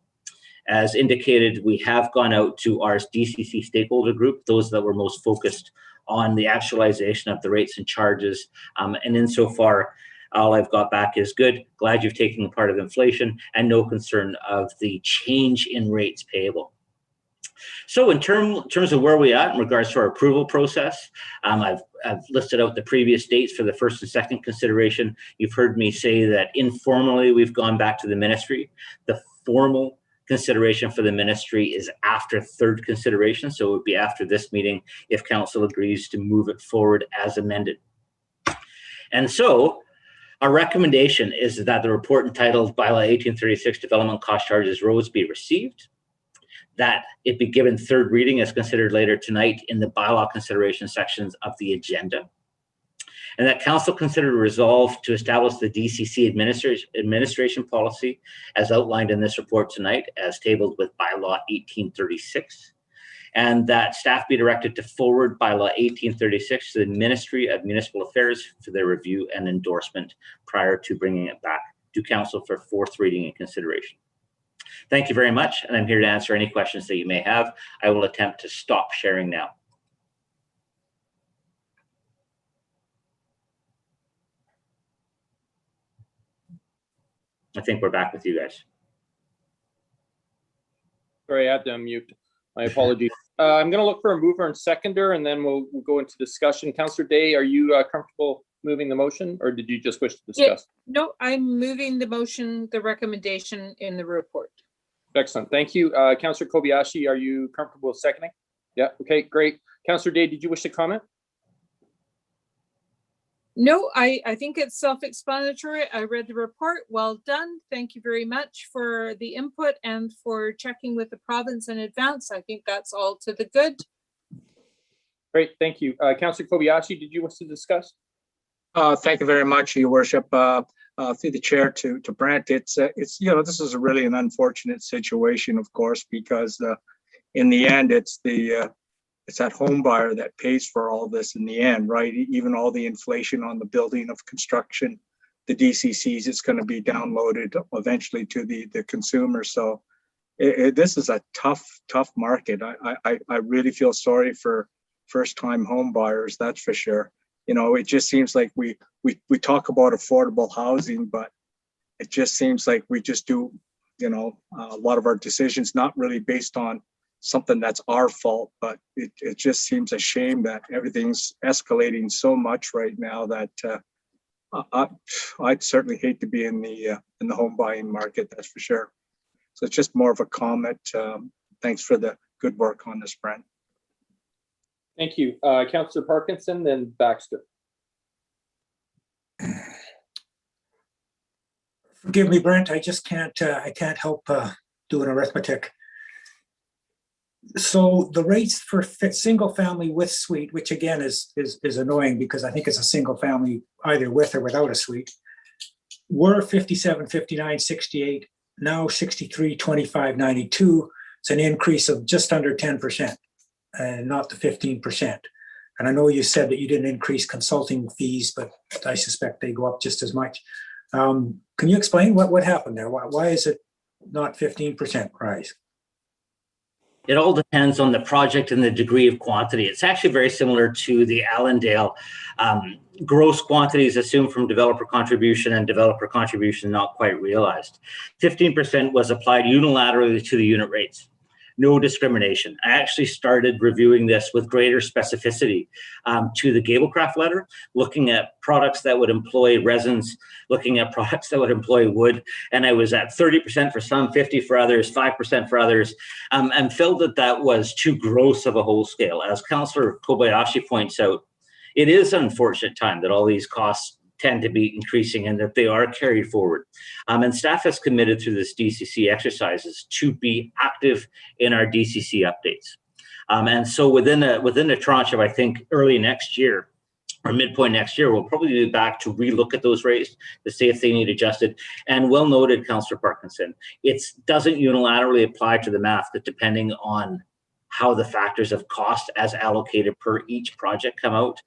As indicated, we have gone out to our DCC stakeholder group, those that were most focused on the actualization of the rates and charges. And insofar, all I've got back is good. Glad you've taken part of inflation and no concern of the change in rates payable. So in terms of where we are in regards to our approval process, I've listed out the previous dates for the first and second consideration. You've heard me say that informally we've gone back to the ministry. The formal consideration for the ministry is after third consideration, so it would be after this meeting if council agrees to move it forward as amended. And so our recommendation is that the report entitled Bylaw 1836 Development Cost Charges Roads be received, that it be given third reading as considered later tonight in the bylaw consideration sections of the agenda, and that council consider a resolve to establish the DCC administration policy as outlined in this report tonight as tabled with bylaw 1836, and that staff be directed to forward bylaw 1836 to the Ministry of Municipal Affairs for their review and endorsement prior to bringing it back to council for fourth reading and consideration. Thank you very much, and I'm here to answer any questions that you may have. I will attempt to stop sharing now. I think we're back with you guys. Sorry, I had to unmute. My apologies. I'm going to look for a mover and seconder, and then we'll go into discussion. Councillor Day, are you comfortable moving the motion, or did you just wish to discuss? Yeah, no, I'm moving the motion, the recommendation in the report. Excellent. Thank you. Councillor Kobayashi, are you comfortable with seconding? Yeah. Okay, great. Councillor Day, did you wish to comment? No, I think it's self-explanatory. I read the report. Well done. Thank you very much for the input and for checking with the province in advance. I think that's all to the good. Great, thank you. Councillor Kobayashi, did you wish to discuss? Thank you very much, Your Worship. Through the chair to Brent, it's this is really an unfortunate situation, of course, because in the end, it's that home buyer that pays for all this in the end, right? Even all the inflation on the building of construction, the DCCs, it's going to be downloaded eventually to the consumer. So this is a tough market. I really feel sorry for first-time home buyers, that's for sure. It just seems like we talk about affordable housing, but it just seems like we just do, a lot of our decisions not really based on something that's our fault, but it just seems a shame that everything's escalating so much right now that I'd certainly hate to be in the home buying market, that's for sure. So it's just more of a comment. Thanks for the good work on this, Brent. Thank you. Councillor Parkinson, then Baxter. Forgive me, Brent, I just can't help doing arithmetic. So the rates for single family with suite, which again is annoying because I think it's a single family either with or without a suite, were 57, 59, 68, now 63, 25, 92. It's an increase of just under 10%, and not the 15%. And I know you said that you didn't increase consulting fees, but I suspect they go up just as much. Can you explain what happened there? Why is it not 15% rise? It all depends on the project and the degree of quantity. It's actually very similar to the Allendale gross quantities assumed from developer contribution and developer contribution not quite realized. 15% was applied unilaterally to the unit rates. No discrimination. I actually started reviewing this with greater specificity to the Gablecraft letter, looking at products that would employ resins, looking at products that would employ wood, and I was at 30% for some, 50% for others, 5% for others, and felt that was too gross of a whole scale. As Councillor Kobayashi points out, it is an unfortunate time that all these costs tend to be increasing and that they are carried forward. And staff has committed through this DCC exercises to be active in our DCC updates. And so within a tranche of, I think, early next year or midpoint next year, we'll probably be back to relook at those rates to see if they need adjusted. And well noted, Councillor Parkinson, it doesn't unilaterally apply to the math, that depending on how the factors of cost as allocated per each project come out.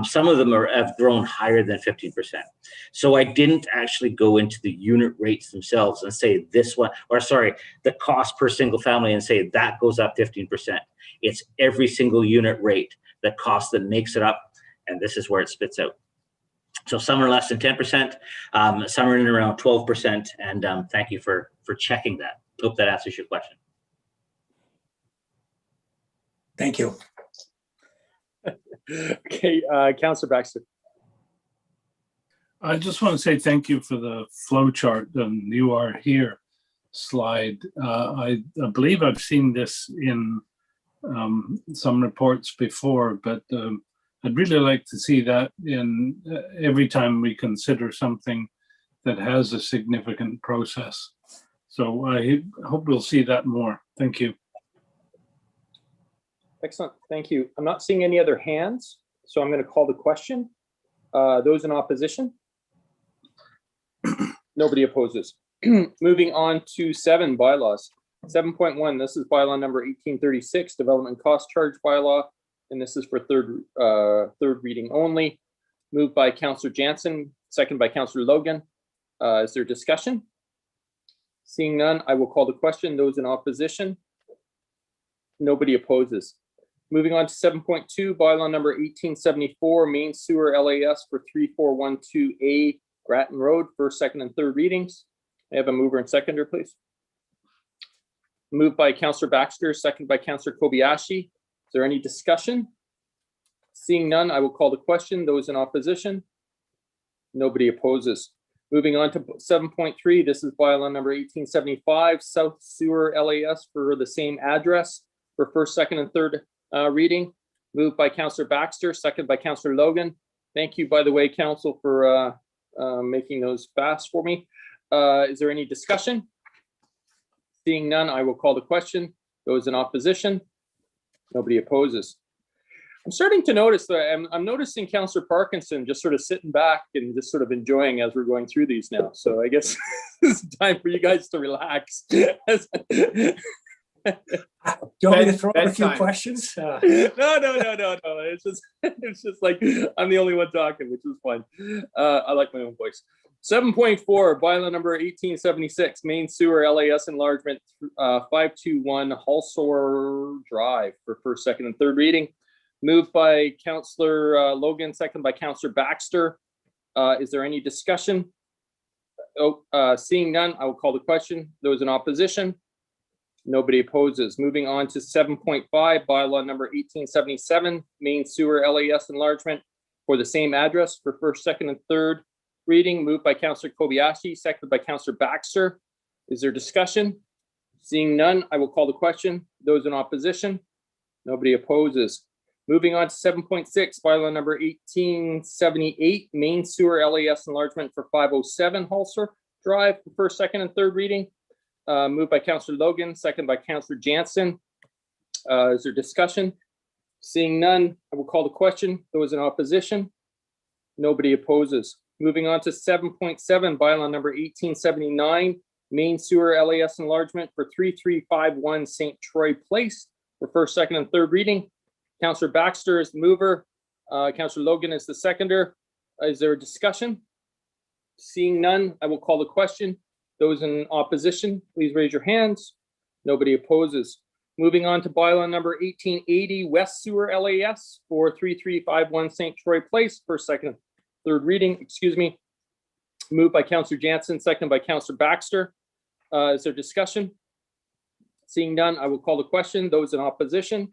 Some of them have grown higher than 15%. So I didn't actually go into the unit rates themselves and say this one, or sorry, the cost per single family and say that goes up 15%. It's every single unit rate, the cost that makes it up, and this is where it spits out. So some are less than 10%, some are in around 12%, and thank you for checking that. Hope that answers your question. Thank you. Okay, Councillor Baxter. I just want to say thank you for the flow chart and you are here slide. I believe I've seen this in some reports before, but I'd really like to see that in every time we consider something that has a significant process. So I hope we'll see that more. Thank you. Excellent, thank you. I'm not seeing any other hands, so I'm going to call the question. Those in opposition? Nobody opposes. Moving on to 7 bylaws. 7.1, this is bylaw number 1836, development cost charge bylaw, and this is for third reading only. Moved by Councillor Jansen, second by Councillor Logan. Is there discussion? Seeing none, I will call the question. Those in opposition? Nobody opposes. Moving on to 7.2, bylaw number 1874, main sewer LAS for 3412A Grattan Road, first, second, and third readings. I have a mover and seconder, please. Moved by Councillor Baxter, second by Councillor Kobayashi. Is there any discussion? Seeing none, I will call the question. Those in opposition? Nobody opposes. Moving on to 7.3, this is bylaw number 1875, South Sewer LAS for the same address for first, second, and third reading. Moved by Councillor Baxter, second by Councillor Logan. Thank you, by the way, council, for making those fast for me. Is there any discussion? Seeing none, I will call the question. Those in opposition? Nobody opposes. I'm starting to notice that I'm noticing Councillor Parkinson just sort of sitting back and just sort of enjoying as we're going through these now. So I guess it's time for you guys to relax. Do you want me to throw out a few Bedtime. questions? No. It's just like I'm the only one talking, which is fun. I like my own voice. 7.4, bylaw number 1876, main sewer LAS enlargement, 521 Halsor Drive for first, second, and third reading. Moved by Councillor Logan, second by Councillor Baxter. Is there any discussion? Seeing none, I will call the question. Those in opposition? Nobody opposes. Moving on to 7.5, bylaw number 1877, main sewer LAS enlargement for the same address for first, second, and third reading. Moved by Councillor Kobayashi, seconded by Councillor Baxter. Is there discussion? Seeing none, I will call the question. Those in opposition? Nobody opposes. Moving on to 7.6, bylaw number 1878, main sewer LAS enlargement for 507 Halsor Drive for first, second, and third reading. Moved by Councillor Logan, second by Councillor Jansen. Is there discussion? Seeing none, I will call the question. Those in opposition? Nobody opposes. Moving on to 7.7, bylaw number 1879, main sewer LAS enlargement for 3351 St. Troy Place for first, second, and third reading. Councillor Baxter is the mover. Councillor Logan is the seconder. Is there a discussion? Seeing none, I will call the question. Those in opposition, please raise your hands. Nobody opposes. Moving on to bylaw number 1880, West Sewer LAS for 3351 St. Troy Place, first, second, third reading, excuse me. Moved by Councillor Jansen, second by Councillor Baxter. Is there discussion? Seeing none, I will call the question. Those in opposition?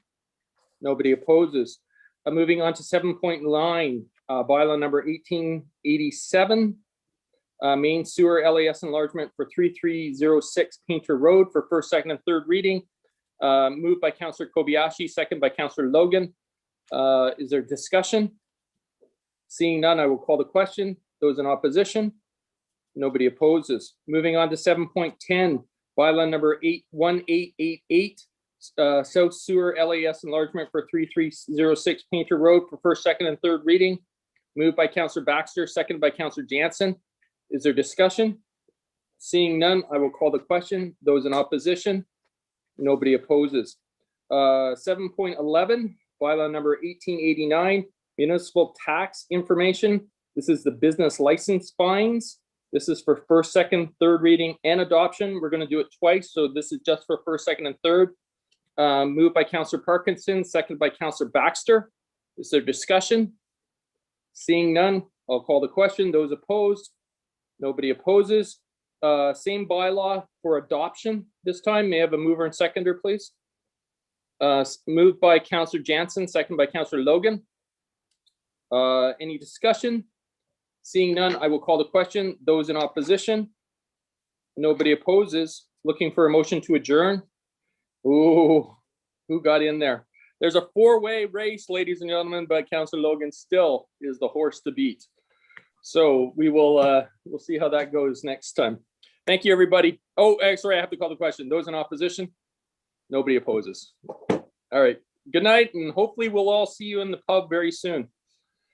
Nobody opposes. Moving on to 7.9, bylaw number 1887, main sewer LAS enlargement for 3306 Painter Road for first, second, and third reading. Moved by Councillor Kobayashi, second by Councillor Logan. Is there discussion? Seeing none, I will call the question. Those in opposition? Nobody opposes. Moving on to 7.10, bylaw number 1888, South Sewer LAS enlargement for 3306 Painter Road for first, second, and third reading. Moved by Councillor Baxter, seconded by Councillor Jansen. Is there discussion? Seeing none, I will call the question. Those in opposition? Nobody opposes. 7.11, bylaw number 1889, municipal tax information. This is the business license fines. This is for first, second, third reading and adoption. We're going to do it twice, so this is just for first, second, and third. Moved by Councillor Parkinson, seconded by Councillor Baxter. Is there discussion? Seeing none, I'll call the question. Those opposed? Nobody opposes. Same bylaw for adoption this time. May I have a mover and seconder, please? Moved by Councillor Jansen, seconded by Councillor Logan. Any discussion? Seeing none, I will call the question. Those in opposition? Nobody opposes. Looking for a motion to adjourn. Ooh, who got in there? There's a four-way race, ladies and gentlemen, but Councillor Logan still is the horse to beat. So we will we'll see how that goes next time. Thank you, everybody. Oh, sorry, I have to call the question. Those in opposition? Nobody opposes. All right. Good night, and hopefully we'll all see you in the pub very soon.